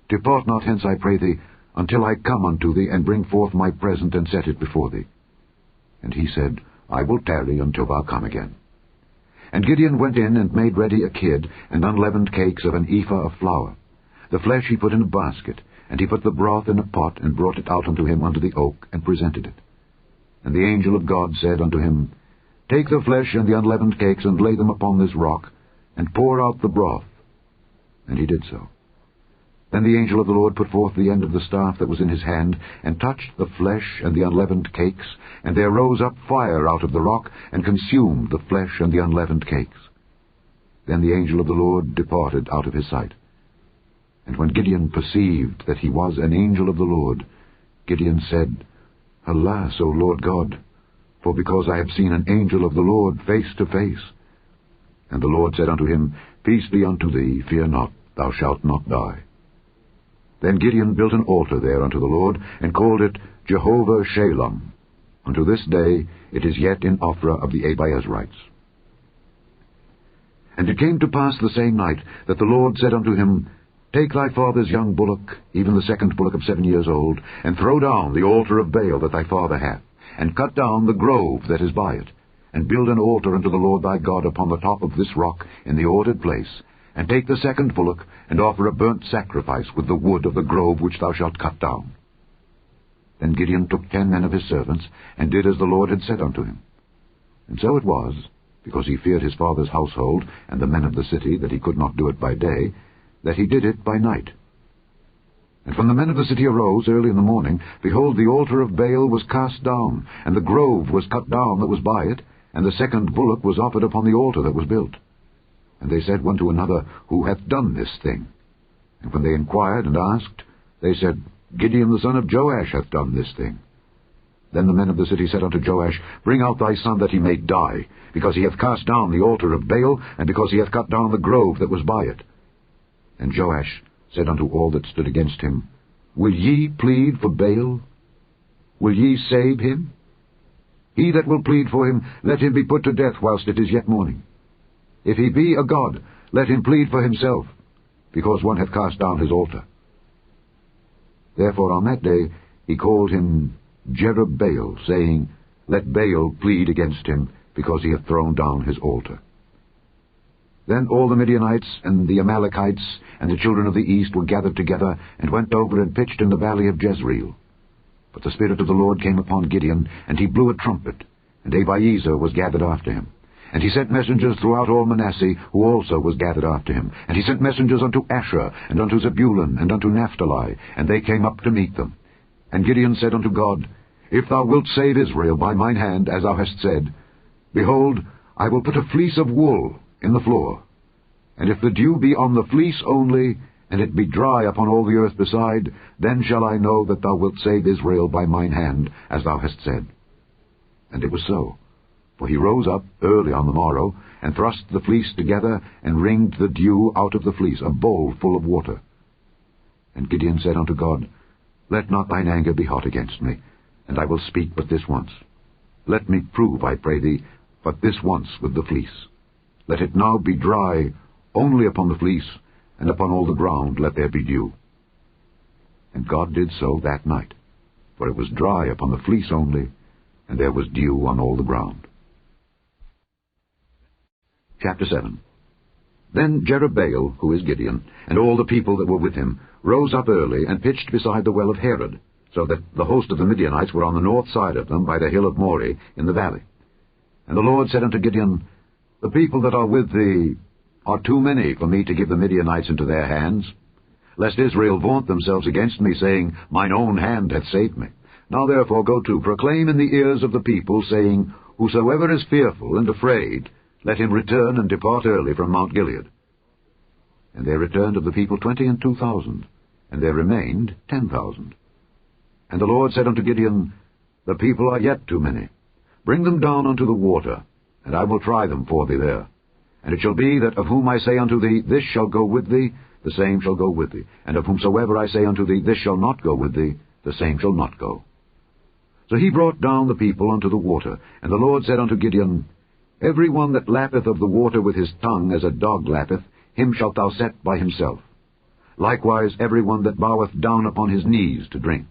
A: Depart not hence, I pray thee, until I come unto thee, and bring forth my present, and set it before thee. And he said, I will tarry until thou come again. And Gideon went in, and made ready a kid, and unleavened cakes of an ephah of flour. The flesh he put in a basket, and he put the broth in a pot, and brought it out unto him unto the oak, and presented it. And the angel of God said unto him, Take the flesh and the unleavened cakes, and lay them upon this rock, and pour out the broth. And he did so. Then the angel of the Lord put forth the end of the staff that was in his hand, and touched the flesh and the unleavened cakes, and there rose up fire out of the rock, and consumed the flesh and the unleavened cakes. Then the angel of the Lord departed out of his sight. And when Gideon perceived that he was an angel of the Lord, Gideon said, Alas, O Lord God, for because I have seen an angel of the Lord face to face. And the Lord said unto him, Peace be unto thee, fear not, thou shalt not die. Then Gideon built an altar there unto the Lord, and called it Jehovah Shalom. Unto this day it is yet in Ophrah of the Abiezrites. And it came to pass the same night that the Lord said unto him, Take thy father's young bullock, even the second bullock of 7 years old, and throw down the altar of Baal that thy father hath, and cut down the grove that is by it, and build an altar unto the Lord thy God upon the top of this rock in the ordered place, and take the second bullock, and offer a burnt sacrifice with the wood of the grove which thou shalt cut down. Then Gideon took 10 men of his servants, and did as the Lord had said unto him. And so it was, because he feared his father's household and the men of the city, that he could not do it by day, that he did it by night. And when the men of the city arose early in the morning, behold, the altar of Baal was cast down, and the grove was cut down that was by it, and the second bullock was offered upon the altar that was built. And they said one to another, Who hath done this thing? And when they inquired and asked, they said, Gideon the son of Joash hath done this thing. Then the men of the city said unto Joash, Bring out thy son that he may die, because he hath cast down the altar of Baal, and because he hath cut down the grove that was by it. And Joash said unto all that stood against him, Will ye plead for Baal? Will ye save him? He that will plead for him, let him be put to death whilst it is yet morning. If he be a god, let him plead for himself, because one hath cast down his altar. Therefore on that day he called him Jerubbaal, saying, Let Baal plead against him, because he hath thrown down his altar. Then all the Midianites and the Amalekites and the children of the east were gathered together, and went over and pitched in the valley of Jezreel. But the Spirit of the Lord came upon Gideon, and he blew a trumpet, and Abiezer was gathered after him. And he sent messengers throughout all Manasseh, who also was gathered after him. And he sent messengers unto Asher, and unto Zebulun, and unto Naphtali, and they came up to meet them. And Gideon said unto God, If thou wilt save Israel by mine hand, as thou hast said, behold, I will put a fleece of wool in the floor. And if the dew be on the fleece only, and it be dry upon all the earth beside, then shall I know that thou wilt save Israel by mine hand, as thou hast said. And it was so. For he rose up early on the morrow, and thrust the fleece together, and wringed the dew out of the fleece, a bowl full of water. And Gideon said unto God, Let not thine anger be hot against me, and I will speak but this once. Let me prove, I pray thee, but this once with the fleece. Let it now be dry only upon the fleece, and upon all the ground let there be dew. And God did so that night, for it was dry upon the fleece only, and there was dew on all the ground. Chapter 7. Then Jerubbaal, who is Gideon, and all the people that were with him, rose up early, and pitched beside the well of Herod, so that the host of the Midianites were on the north side of them, by the hill of Moreh, in the valley. And the Lord said unto Gideon, The people that are with thee are too many for me to give the Midianites into their hands, lest Israel vaunt themselves against me, saying, Mine own hand hath saved me. Now therefore go to, proclaim in the ears of the people, saying, Whosoever is fearful and afraid, let him return and depart early from Mount Gilead. And there returned of the people 22,000, and there remained 10,000. And the Lord said unto Gideon, The people are yet too many. Bring them down unto the water, and I will try them for thee there. And it shall be that of whom I say unto thee, This shall go with thee, the same shall go with thee. And of whomsoever I say unto thee, This shall not go with thee, the same shall not go. So he brought down the people unto the water. And the Lord said unto Gideon, Every one that lappeth of the water with his tongue, as a dog lappeth, him shalt thou set by himself. Likewise every one that boweth down upon his knees to drink.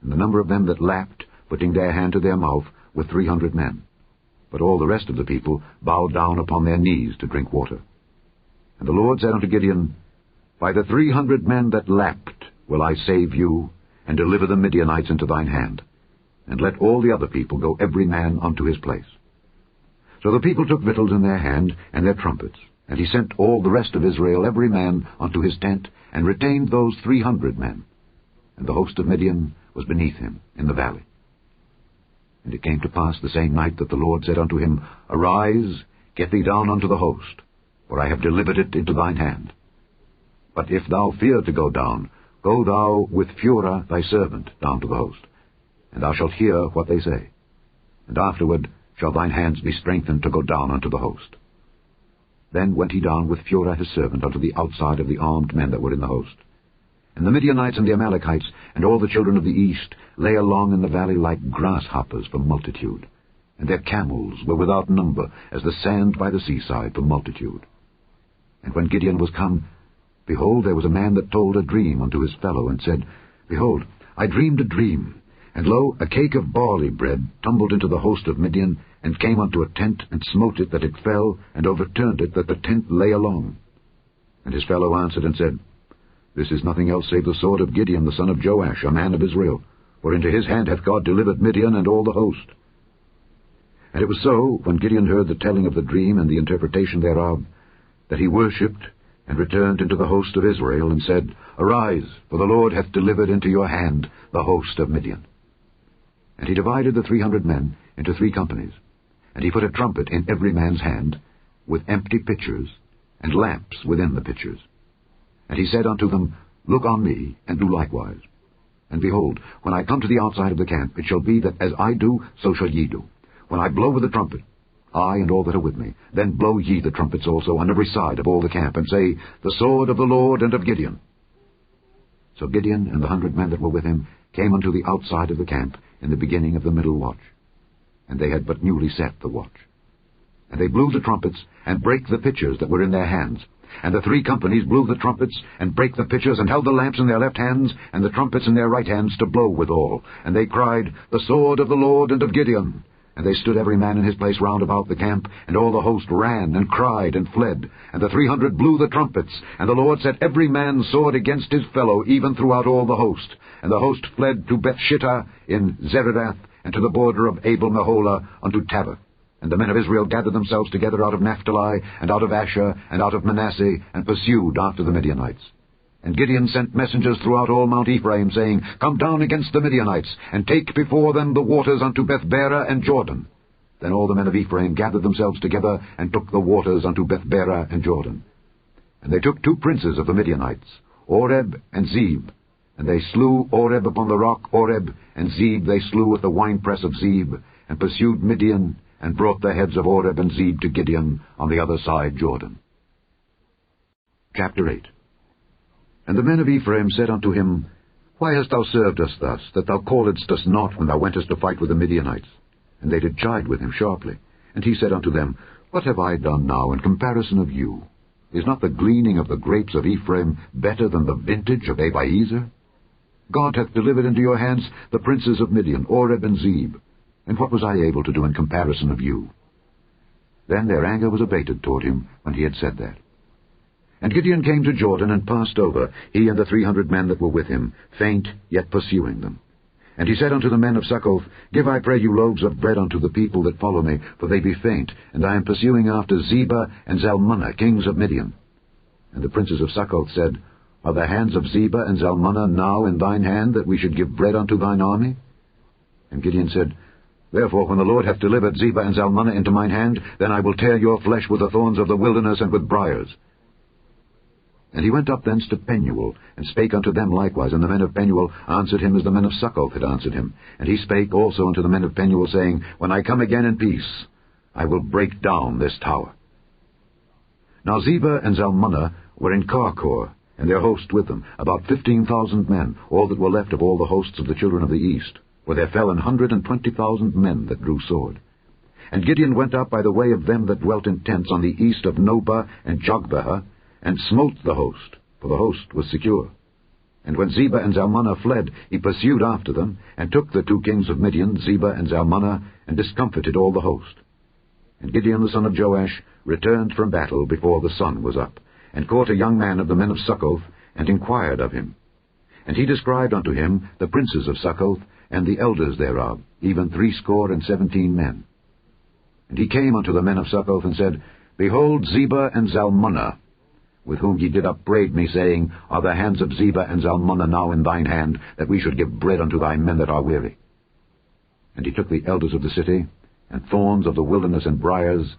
A: And the number of them that lapped, putting their hand to their mouth, were 300 men. But all the rest of the people bowed down upon their knees to drink water. And the Lord said unto Gideon, By the 300 men that lapped will I save you, and deliver the Midianites into thine hand. And let all the other people go every man unto his place. So the people took victuals in their hand, and their trumpets. And he sent all the rest of Israel every man unto his tent, and retained those 300 men. And the host of Midian was beneath him in the valley. And it came to pass the same night that the Lord said unto him, Arise, get thee down unto the host, for I have delivered it into thine hand. But if thou fear to go down, go thou with Phurah thy servant down to the host, and thou shalt hear what they say. And afterward shall thine hands be strengthened to go down unto the host. Then went he down with Phurah his servant unto the outside of the armed men that were in the host. And the Midianites and the Amalekites and all the children of the east lay along in the valley like grasshoppers for multitude, and their camels were without number, as the sand by the seaside for multitude. And when Gideon was come, behold, there was a man that told a dream unto his fellow, and said, Behold, I dreamed a dream, and lo, a cake of barley bread tumbled into the host of Midian, and came unto a tent, and smote it that it fell, and overturned it that the tent lay along. And his fellow answered and said, This is nothing else save the sword of Gideon the son of Joash, a man of Israel, for into his hand hath God delivered Midian and all the host. And it was so, when Gideon heard the telling of the dream and the interpretation thereof, that he worshipped, and returned into the host of Israel, and said, Arise, for the Lord hath delivered into your hand the host of Midian. And he divided the 300 men into 3 companies, And he put a trumpet in every man's hand, with empty pitchers, and lamps within the pitchers. And he said unto them, Look on me, and do likewise. And behold, when I come to the outside of the camp, it shall be that as I do, so shall ye do. When I blow with the trumpet, I and all that are with me, then blow ye the trumpets also on every side of all the camp, and say, The sword of the Lord and of Gideon. So Gideon and the 100 men that were with him came unto the outside of the camp in the beginning of the middle watch. And they had but newly set the watch. And they blew the trumpets, and brake the pitchers that were in their hands. And the 3 companies blew the trumpets, and brake the pitchers, and held the lamps in their left hands, and the trumpets in their right hands to blow withal. And they cried, The sword of the Lord and of Gideon. And they stood every man in his place round about the camp, and all the host ran, and cried, and fled. And the 300 blew the trumpets, and the Lord set every man's sword against his fellow, even throughout all the host. And the host fled to Bethshittah in Zererath, and to the border of Abel-Meholah unto Tabbath. And the men of Israel gathered themselves together out of Naphtali, and out of Asher, and out of Manasseh, and pursued after the Midianites. And Gideon sent messengers throughout all Mount Ephraim, saying, Come down against the Midianites, and take before them the waters unto Bethbara and Jordan. Then all the men of Ephraim gathered themselves together, and took the waters unto Bethbara and Jordan. And they took 2 princes of the Midianites, Oreb and Zeb. And they slew Oreb upon the rock Oreb, and Zeb they slew at the winepress of Zeb, and pursued Midian, and brought the heads of Oreb and Zeb to Gideon on the other side Jordan. Chapter 8. And the men of Ephraim said unto him, Why hast thou served us thus, that thou calledst us not when thou wentest to fight with the Midianites? And they did chide with him sharply. And he said unto them, What have I done now in comparison of you? Is not the gleaning of the grapes of Ephraim better than the vintage of Abiezer? God hath delivered into your hands the princes of Midian, Oreb and Zeb. And what was I able to do in comparison of you? Then their anger was abated toward him when he had said that. And Gideon came to Jordan and passed over, he and the 300 men that were with him, faint, yet pursuing them. And he said unto the men of Succoth, Give, I pray you, loaves of bread unto the people that follow me, for they be faint, and I am pursuing after Zebah and Zalmunna, kings of Midian. And the princes of Succoth said, Are the hands of Zebah and Zalmunna now in thine hand, that we should give bread unto thine army? And Gideon said, Therefore, when the Lord hath delivered Zebah and Zalmunna into mine hand, then I will tear your flesh with the thorns of the wilderness and with briars. And he went up thence to Penuel, and spake unto them likewise. And the men of Penuel answered him as the men of Succoth had answered him. And he spake also unto the men of Penuel, saying, When I come again in peace, I will break down this tower. Now Zebah and Zalmunna were in Karkor, and their host with them, about 15,000 men, all that were left of all the hosts of the children of the east, where there fell 120,000 men that drew sword. And Gideon went up by the way of them that dwelt in tents on the east of Nobah and Jogbehah, and smote the host, for the host was secure. And when Zebah and Zalmunna fled, he pursued after them, and took the 2 kings of Midian, Zebah and Zalmunna, and discomfited all the host. And Gideon the son of Joash returned from battle before the sun was up, and caught a young man of the men of Succoth, and inquired of him. And he described unto him the princes of Succoth, and the elders thereof, even 17 men. And he came unto the men of Succoth, and said, Behold Zebah and Zalmunna, with whom ye did upbraid me, saying, Are the hands of Zebah and Zalmunna now in thine hand, that we should give bread unto thy men that are weary? And he took the elders of the city, and thorns of the wilderness and briars,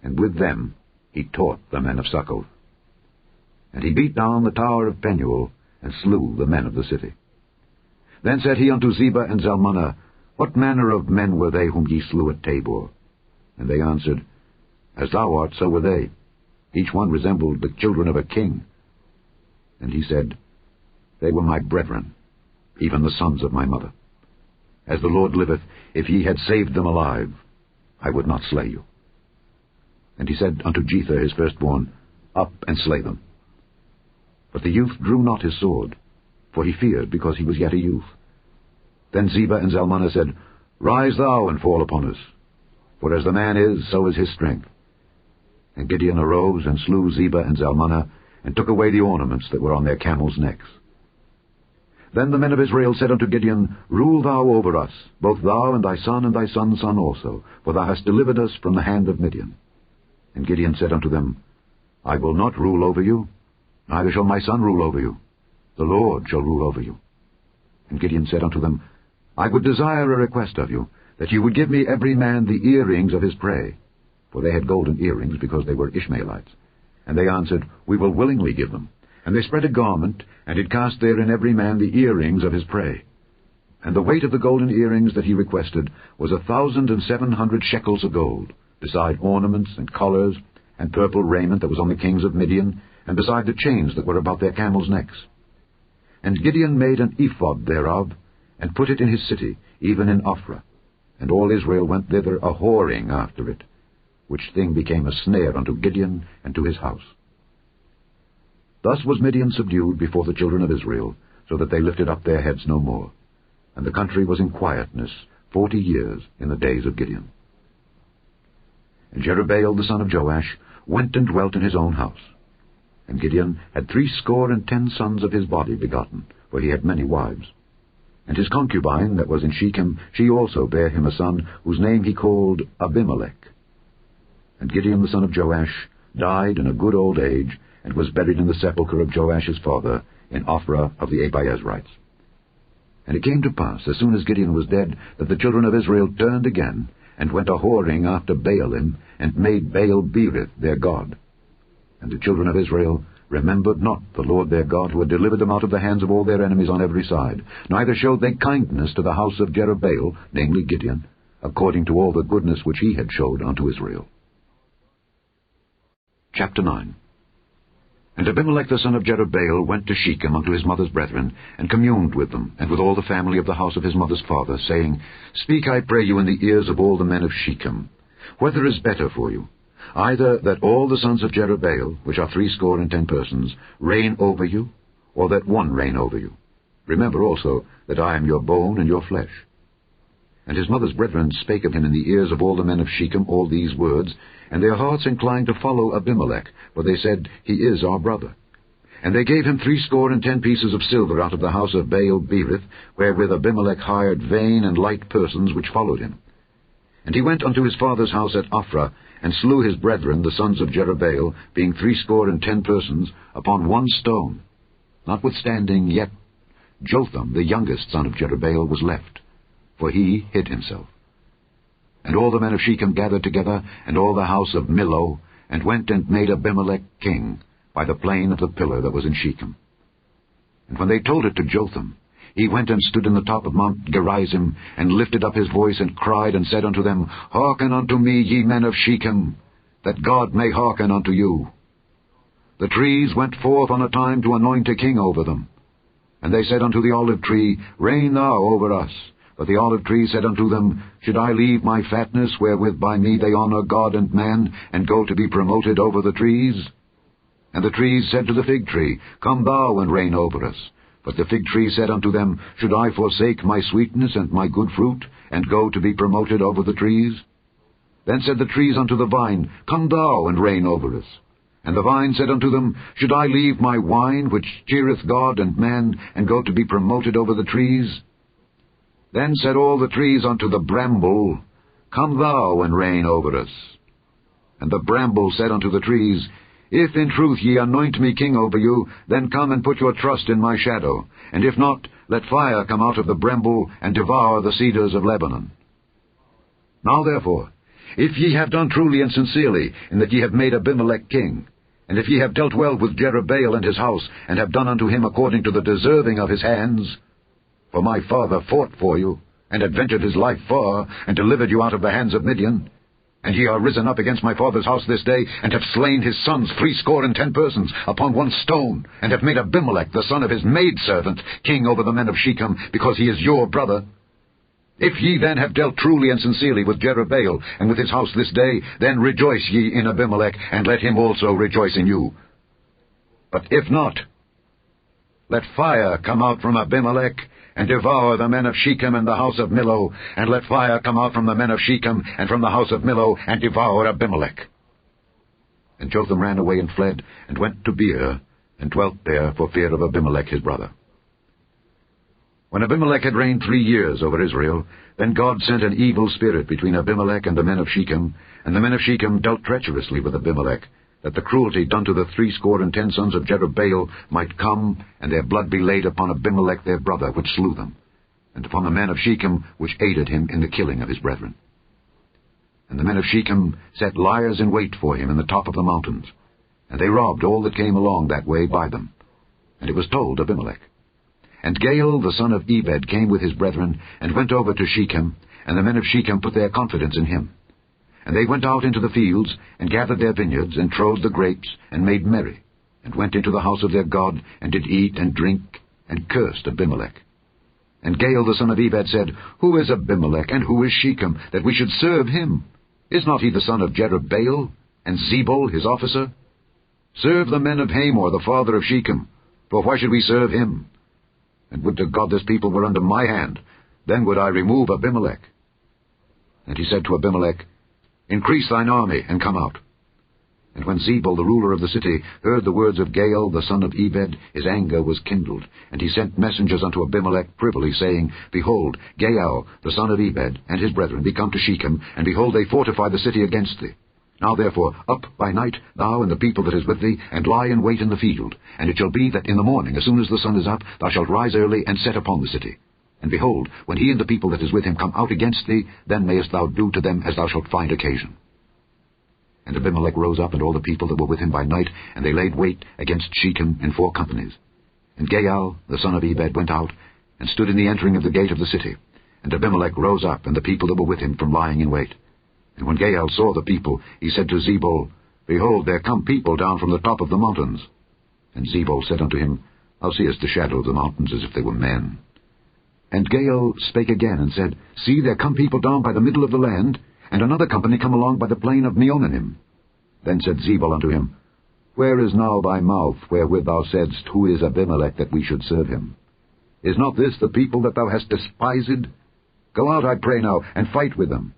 A: and with them he taught the men of Succoth. And he beat down the tower of Penuel, and slew the men of the city. Then said he unto Zebah and Zalmunna, What manner of men were they whom ye slew at Tabor? And they answered, As thou art, so were they. Each one resembled the children of a king. And he said, They were my brethren, even the sons of my mother. As the Lord liveth, if ye had saved them alive, I would not slay you. And he said unto Jether his firstborn, Up and slay them. But the youth drew not his sword, for he feared, because he was yet a youth. Then Zebah and Zalmunna said, Rise thou and fall upon us, for as the man is, so is his strength. And Gideon arose and slew Zebah and Zalmunna, and took away the ornaments that were on their camels' necks. Then the men of Israel said unto Gideon, Rule thou over us, both thou and thy son's son also, for thou hast delivered us from the hand of Midian. And Gideon said unto them, I will not rule over you, neither shall my son rule over you. The Lord shall rule over you. And Gideon said unto them, I would desire a request of you, that you would give me every man the earrings of his prey. For they had golden earrings, because they were Ishmaelites. And they answered, We will willingly give them. And they spread a garment, and did cast therein every man the earrings of his prey. And the weight of the golden earrings that he requested was 1,700 shekels of gold, beside ornaments and collars, and purple raiment that was on the kings of Midian, and beside the chains that were about their camels' necks. And Gideon made an ephod thereof, and put it in his city, even in Ophrah. And all Israel went thither a-whoring after it, which thing became a snare unto Gideon and to his house. Thus was Midian subdued before the children of Israel, so that they lifted up their heads no more. And the country was in quietness 40 years in the days of Gideon. And Jerubbaal the son of Joash went and dwelt in his own house. And Gideon had 70 sons of his body begotten, for he had many wives. And his concubine that was in Shechem, she also bare him a son, whose name he called Abimelech. And Gideon the son of Joash died in a good old age, and was buried in the sepulchre of Joash his father, in Ophrah of the Abiezrites. And it came to pass, as soon as Gideon was dead, that the children of Israel turned again, and went a-whoring after Baalim, and made Baal-berith their god. And the children of Israel remembered not the Lord their God, who had delivered them out of the hands of all their enemies on every side, neither showed they kindness to the house of Jerubbaal, namely Gideon, according to all the goodness which he had showed unto Israel. Chapter 9. And Abimelech the son of Jerubbaal went to Shechem unto his mother's brethren, and communed with them, and with all the family of the house of his mother's father, saying, Speak, I pray you, in the ears of all the men of Shechem, whether is better for you, either that all the sons of Jerubbaal, which are 70 persons, reign over you, or that one reign over you. Remember also that I am your bone and your flesh. And his mother's brethren spake of him in the ears of all the men of Shechem all these words, and their hearts inclined to follow Abimelech, for they said, He is our brother. And they gave him 70 pieces of silver out of the house of Baal-berith, wherewith Abimelech hired vain and light persons which followed him. And he went unto his father's house at Ophrah, and slew his brethren, the sons of Jerubbaal, being 70 persons, upon one stone. Notwithstanding, yet Jotham, the youngest son of Jerubbaal, was left, for he hid himself. And all the men of Shechem gathered together, and all the house of Millo, and went and made Abimelech king, by the plain of the pillar that was in Shechem. And when they told it to Jotham, he went and stood in the top of Mount Gerizim, and lifted up his voice, and cried, and said unto them, Hearken unto me, ye men of Shechem, that God may hearken unto you. The trees went forth on a time to anoint a king over them. And they said unto the olive tree, Reign thou over us. But the olive tree said unto them, Should I leave my fatness, wherewith by me they honor God and man, and go to be promoted over the trees? And the trees said to the fig tree, Come thou and reign over us. But the fig tree said unto them, Should I forsake my sweetness and my good fruit, and go to be promoted over the trees? Then said the trees unto the vine, Come thou and reign over us. And the vine said unto them, Should I leave my wine, which cheereth God and man, and go to be promoted over the trees? Then said all the trees unto the bramble, Come thou and reign over us. And the bramble said unto the trees, If in truth ye anoint me king over you, then come and put your trust in my shadow. And if not, let fire come out of the bramble, and devour the cedars of Lebanon. Now therefore, if ye have done truly and sincerely, in that ye have made Abimelech king, and if ye have dealt well with Jerubbaal and his house, and have done unto him according to the deserving of his hands, for my father fought for you, and adventured his life far, and delivered you out of the hands of Midian. And ye are risen up against my father's house this day, and have slain his sons 70 persons upon one stone, and have made Abimelech the son of his maidservant king over the men of Shechem, because he is your brother. If ye then have dealt truly and sincerely with Jerubbaal and with his house this day, then rejoice ye in Abimelech, and let him also rejoice in you. But if not, let fire come out from Abimelech, and devour the men of Shechem and the house of Millo, and let fire come out from the men of Shechem and from the house of Millo, and devour Abimelech. And Jotham ran away and fled, and went to Beer, and dwelt there for fear of Abimelech his brother. When Abimelech had reigned 3 years over Israel, then God sent an evil spirit between Abimelech and the men of Shechem, and the men of Shechem dealt treacherously with Abimelech, that the cruelty done to the 70 sons of Jerubbaal might come, and their blood be laid upon Abimelech their brother, which slew them. and upon the men of Shechem which aided him in the killing of his brethren. And the men of Shechem set liers in wait for him in the top of the mountains, and they robbed all that came along that way by them. And it was told Abimelech. And Gaal the son of Ebed came with his brethren, and went over to Shechem, and the men of Shechem put their confidence in him. And they went out into the fields, and gathered their vineyards, and trode the grapes, and made merry, and went into the house of their God, and did eat and drink, and cursed Abimelech. And Gaal the son of Ebed said, Who is Abimelech, and who is Shechem, that we should serve him? Is not he the son of Jerubbaal, and Zebul his officer? Serve the men of Hamor, the father of Shechem, for why should we serve him? And would to God this people were under my hand, then would I remove Abimelech. And he said to Abimelech, Increase thine army, and come out. And when Zebul, the ruler of the city, heard the words of Gaal the son of Ebed, his anger was kindled, and he sent messengers unto Abimelech privily, saying, Behold, Gaal the son of Ebed and his brethren be come to Shechem, and behold, they fortify the city against thee. Now therefore, up by night, thou and the people that is with thee, and lie in wait in the field. And it shall be that in the morning, as soon as the sun is up, thou shalt rise early, and set upon the city. And behold, when he and the people that is with him come out against thee, then mayest thou do to them as thou shalt find occasion. And Abimelech rose up, and all the people that were with him by night, and they laid wait against Shechem in 4 companies. And Gaal the son of Ebed went out, and stood in the entering of the gate of the city. And Abimelech rose up, and the people that were with him, from lying in wait. And when Gaal saw the people, he said to Zebul, Behold, there come people down from the top of the mountains. And Zebul said unto him, Thou seest the shadow of the mountains as if they were men. And Gaal spake again, and said, See, there come people down by the middle of the land, and another company come along by the plain of Meonanim. Then said Zebul unto him, Where is now thy mouth, wherewith thou saidst, Who is Abimelech, that we should serve him? Is not this the people that thou hast despised? Go out, I pray now, and fight with them.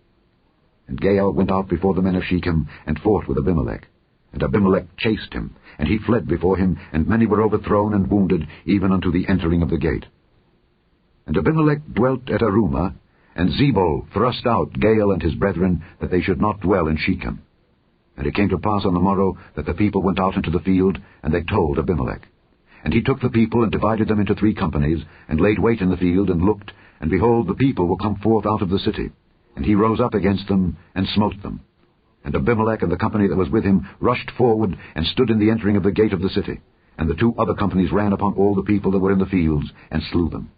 A: And Gaal went out before the men of Shechem, and fought with Abimelech. And Abimelech chased him, and he fled before him, and many were overthrown and wounded, even unto the entering of the gate. And Abimelech dwelt at Arumah, and Zebul thrust out Gaal and his brethren, that they should not dwell in Shechem. And it came to pass on the morrow that the people went out into the field, and they told Abimelech. And he took the people, and divided them into 3 companies, and laid wait in the field, and looked, and behold, the people were come forth out of the city. And he rose up against them, and smote them. And Abimelech and the company that was with him rushed forward, and stood in the entering of the gate of the city. And the 2 other companies ran upon all the people that were in the fields, and slew them.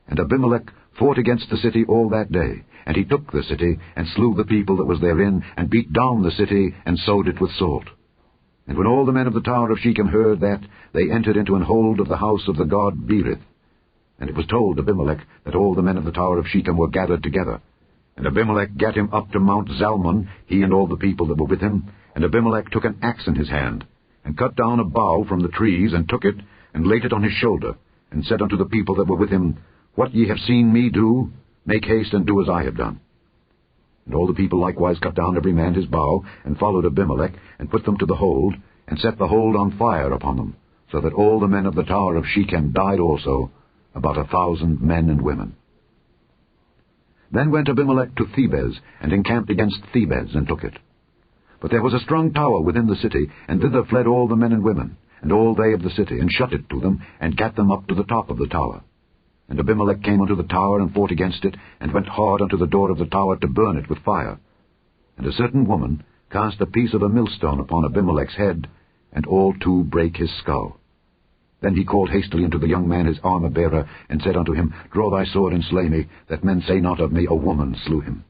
A: And Abimelech fought against the city all that day, and he took the city, and slew the people that was therein, and beat down the city, and sowed it with salt. And when all the men of the tower of Shechem heard that, they entered into an hold of the house of the god Berith. And it was told Abimelech that all the men of the tower of Shechem were gathered together. And Abimelech gat him up to Mount Zalmon, he and all the people that were with him. And Abimelech took an axe in his hand, and cut down a bough from the trees, and took it, and laid it on his shoulder, and said unto the people that were with him, What ye have seen me do, make haste and do as I have done. And all the people likewise cut down every man his bough, and followed Abimelech, and put them to the hold, and set the hold on fire upon them, so that all the men of the tower of Shechem died also, about 1,000 men and women. Then went Abimelech to Thebez, and encamped against Thebez, and took it. But there was a strong tower within the city, and thither fled all the men and women, and all they of the city, and shut it to them, and gat them up to the top of the tower. And Abimelech came unto the tower, and fought against it, and went hard unto the door of the tower to burn it with fire. And a certain woman cast a piece of a millstone upon Abimelech's head, and all 2 brake his skull. Then he called hastily unto the young man his armor-bearer, and said unto him, Draw thy sword, and slay me, that men say not of me, A woman slew him.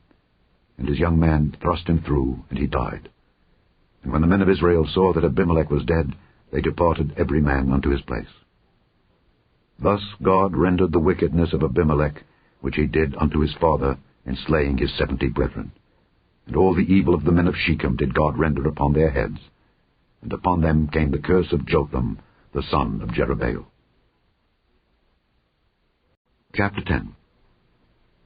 A: And his young man thrust him through, and he died. And when the men of Israel saw that Abimelech was dead, they departed every man unto his place. Thus God rendered the wickedness of Abimelech, which he did unto his father, in slaying his 70 brethren. And all the evil of the men of Shechem did God render upon their heads. And upon them came the curse of Jotham, the son of Jerubbaal. Chapter 10.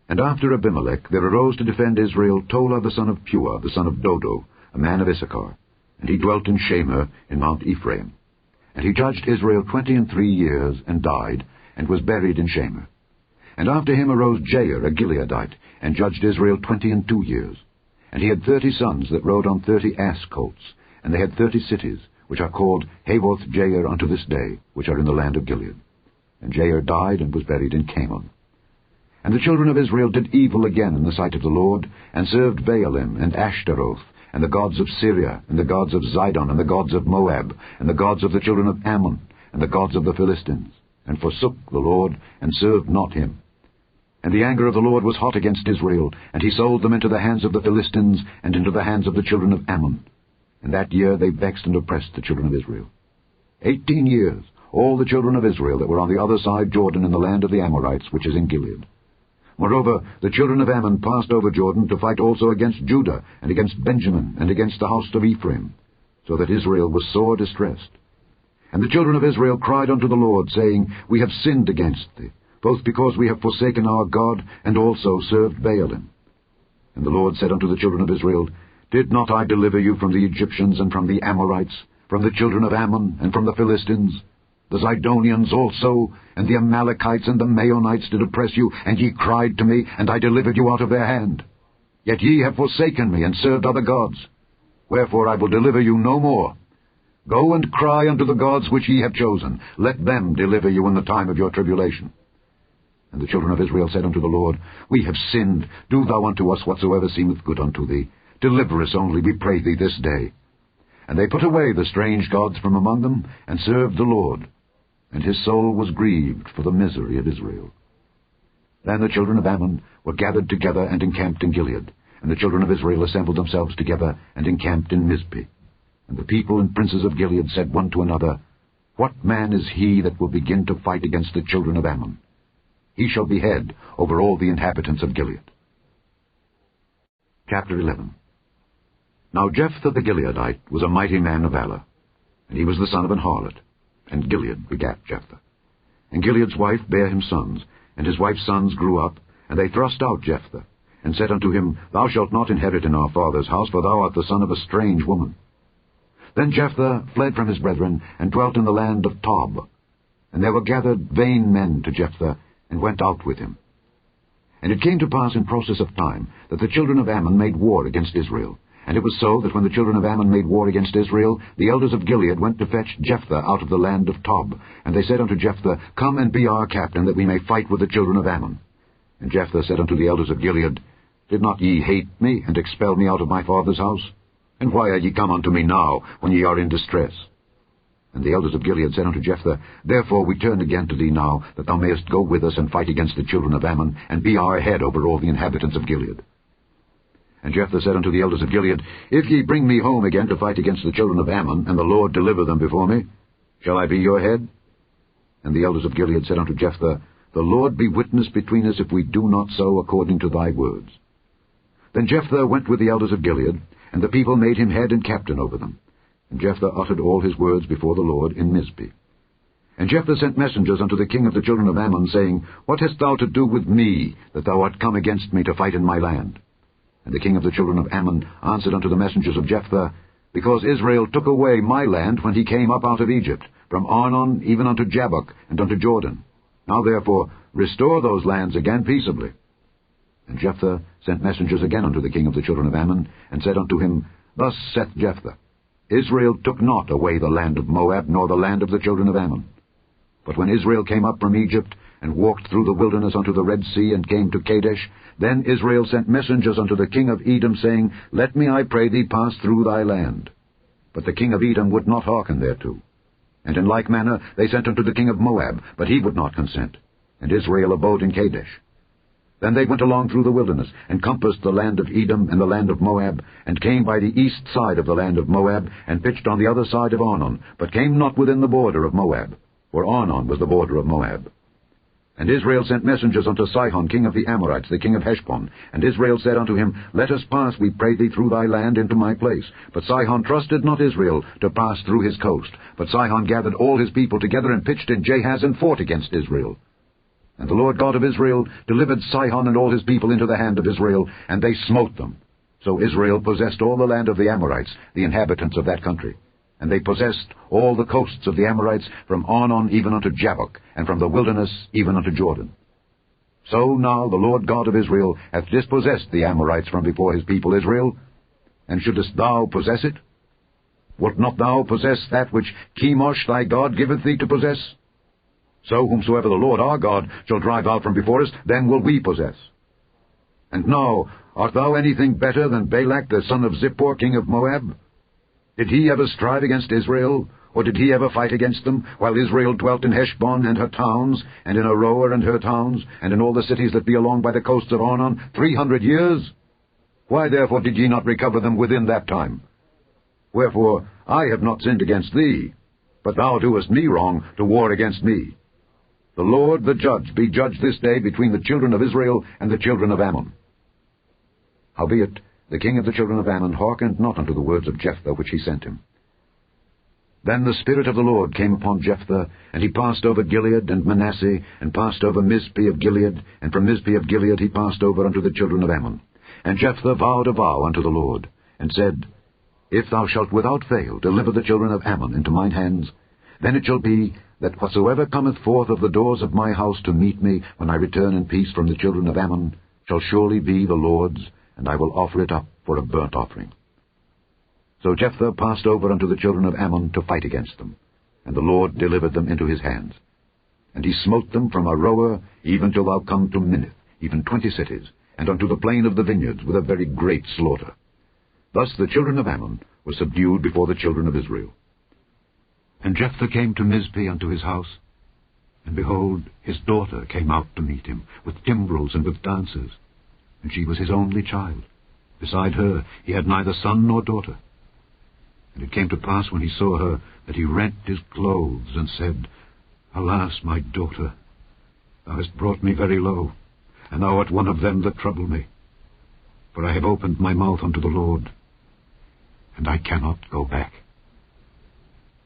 A: And after Abimelech there arose to defend Israel Tola the son of Pua, the son of Dodo, a man of Issachar, and he dwelt in Shamir in Mount Ephraim. And he judged Israel 23 years, and died, and was buried in Shamir. And after him arose Jair, a Gileadite, and judged Israel 22 years. And he had 30 sons that rode on 30 ass-colts, and they had 30 cities, which are called Havoth Jair unto this day, which are in the land of Gilead. And Jair died, and was buried in Camon. And the children of Israel did evil again in the sight of the Lord, and served Baalim and Ashtaroth, and the gods of Syria, and the gods of Zidon, and the gods of Moab, and the gods of the children of Ammon, and the gods of the Philistines, and forsook the Lord, and served not him. And the anger of the Lord was hot against Israel, and he sold them into the hands of the Philistines, and into the hands of the children of Ammon. And that year they vexed and oppressed the children of Israel. 18 years, all the children of Israel that were on the other side Jordan in the land of the Amorites, which is in Gilead. Moreover, the children of Ammon passed over Jordan to fight also against Judah, and against Benjamin, and against the house of Ephraim, so that Israel was sore distressed. And the children of Israel cried unto the Lord, saying, We have sinned against thee, both because we have forsaken our God, and also served Baalim. And the Lord said unto the children of Israel, Did not I deliver you from the Egyptians, and from the Amorites, from the children of Ammon, and from the Philistines? The Zidonians also, and the Amalekites, and the Maonites did oppress you, and ye cried to me, and I delivered you out of their hand. Yet ye have forsaken me, and served other gods. Wherefore I will deliver you no more. Go and cry unto the gods which ye have chosen. Let them deliver you in the time of your tribulation. And the children of Israel said unto the Lord, We have sinned. Do thou unto us whatsoever seemeth good unto thee. Deliver us only, we pray thee, this day. And they put away the strange gods from among them, and served the Lord. And his soul was grieved for the misery of Israel. Then the children of Ammon were gathered together and encamped in Gilead. And the children of Israel assembled themselves together and encamped in Mizpeh. And the people and princes of Gilead said one to another, What man is he that will begin to fight against the children of Ammon? He shall be head over all the inhabitants of Gilead. Chapter 11. Now Jephthah the Gileadite was a mighty man of valor, and he was the son of an harlot, and Gilead begat Jephthah. And Gilead's wife bare him sons, and his wife's sons grew up, and they thrust out Jephthah, and said unto him, Thou shalt not inherit in our father's house, for thou art the son of a strange woman. Then Jephthah fled from his brethren, and dwelt in the land of Tob. And there were gathered vain men to Jephthah, and went out with him. And it came to pass in process of time, that the children of Ammon made war against Israel. And it was so that when the children of Ammon made war against Israel, the elders of Gilead went to fetch Jephthah out of the land of Tob. And they said unto Jephthah, Come and be our captain, that we may fight with the children of Ammon. And Jephthah said unto the elders of Gilead, Did not ye hate me, and expel me out of my father's house? And why are ye come unto me now, when ye are in distress? And the elders of Gilead said unto Jephthah, Therefore we turn again to thee now, that thou mayest go with us and fight against the children of Ammon, and be our head over all the inhabitants of Gilead. And Jephthah said unto the elders of Gilead, If ye bring me home again to fight against the children of Ammon, and the Lord deliver them before me, shall I be your head? And the elders of Gilead said unto Jephthah, The Lord be witness between us, if we do not so according to thy words. Then Jephthah went with the elders of Gilead, and the people made him head and captain over them. And Jephthah uttered all his words before the Lord in Mizpeh. And Jephthah sent messengers unto the king of the children of Ammon, saying, What hast thou to do with me, that thou art come against me to fight in my land? And the king of the children of Ammon answered unto the messengers of Jephthah, Because Israel took away my land when he came up out of Egypt, from Arnon even unto Jabbok, and unto Jordan. Now therefore restore those lands again peaceably. And Jephthah sent messengers again unto the king of the children of Ammon, and said unto him, Thus saith Jephthah, Israel took not away the land of Moab, nor the land of the children of Ammon. But when Israel came up from Egypt, and walked through the wilderness unto the Red Sea, and came to Kadesh, then Israel sent messengers unto the king of Edom, saying, Let me, I pray thee, pass through thy land. But the king of Edom would not hearken thereto. And in like manner they sent unto the king of Moab, but he would not consent. And Israel abode in Kadesh. Then they went along through the wilderness, and compassed the land of Edom and the land of Moab, and came by the east side of the land of Moab, and pitched on the other side of Arnon, but came not within the border of Moab, for Arnon was the border of Moab. And Israel sent messengers unto Sihon, king of the Amorites, the king of Heshbon. And Israel said unto him, Let us pass, we pray thee, through thy land into my place. But Sihon trusted not Israel to pass through his coast. But Sihon gathered all his people together, and pitched in Jahaz, and fought against Israel. And the Lord God of Israel delivered Sihon and all his people into the hand of Israel, and they smote them. So Israel possessed all the land of the Amorites, the inhabitants of that country. And they possessed all the coasts of the Amorites, from Arnon even unto Jabbok, and from the wilderness even unto Jordan. So now the Lord God of Israel hath dispossessed the Amorites from before his people Israel. And shouldest thou possess it? Wilt not thou possess that which Chemosh thy God giveth thee to possess? So whomsoever the Lord our God shall drive out from before us, then will we possess. And now, art thou anything better than Balak the son of Zippor, king of Moab? Did he ever strive against Israel, or did he ever fight against them, while Israel dwelt in Heshbon and her towns, and in Aroer and her towns, and in all the cities that be along by the coasts of Arnon, 300 years? Why therefore did ye not recover them within that time? Wherefore I have not sinned against thee, but thou doest me wrong to war against me. The Lord the judge be judge this day between the children of Israel and the children of Ammon. Howbeit the king of the children of Ammon hearkened not unto the words of Jephthah which he sent him. Then the Spirit of the Lord came upon Jephthah, and he passed over Gilead and Manasseh, and passed over Mizpeh of Gilead, and from Mizpeh of Gilead he passed over unto the children of Ammon. And Jephthah vowed a vow unto the Lord, and said, If thou shalt without fail deliver the children of Ammon into mine hands, then it shall be that whatsoever cometh forth of the doors of my house to meet me when I return in peace from the children of Ammon shall surely be the Lord's, and I will offer it up for a burnt offering. So Jephthah passed over unto the children of Ammon to fight against them, and the Lord delivered them into his hands. And he smote them from Aroer even till thou come to Minnith, even 20 cities, and unto the plain of the vineyards with a very great slaughter. Thus the children of Ammon were subdued before the children of Israel. And Jephthah came to Mizpeh unto his house, and behold, his daughter came out to meet him, with timbrels and with dances, and she was his only child. Beside her he had neither son nor daughter. And it came to pass when he saw her, that he rent his clothes, and said, Alas, my daughter, thou hast brought me very low, and thou art one of them that trouble me. For I have opened my mouth unto the Lord, and I cannot go back.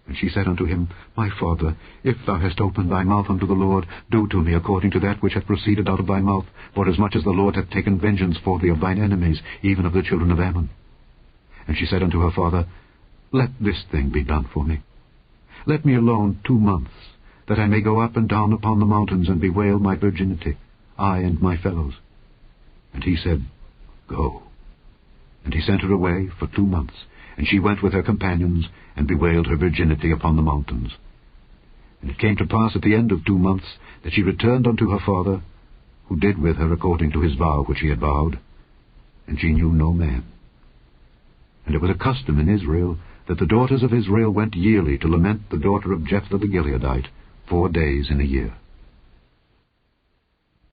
A: And she said unto him, My father, if thou hast opened thy mouth unto the Lord, do to me according to that which hath proceeded out of thy mouth, forasmuch as the Lord hath taken vengeance for thee of thine enemies, even of the children of Ammon. And she said unto her father, Let this thing be done for me. Let me alone 2 months, that I may go up and down upon the mountains and bewail my virginity, I and my fellows. And he said, Go. And he sent her away for 2 months, and she went with her companions, and bewailed her virginity upon the mountains. And it came to pass at the end of 2 months, that she returned unto her father, who did with her according to his vow which he had vowed, and she knew no man. And it was a custom in Israel, that the daughters of Israel went yearly to lament the daughter of Jephthah the Gileadite 4 days in a year.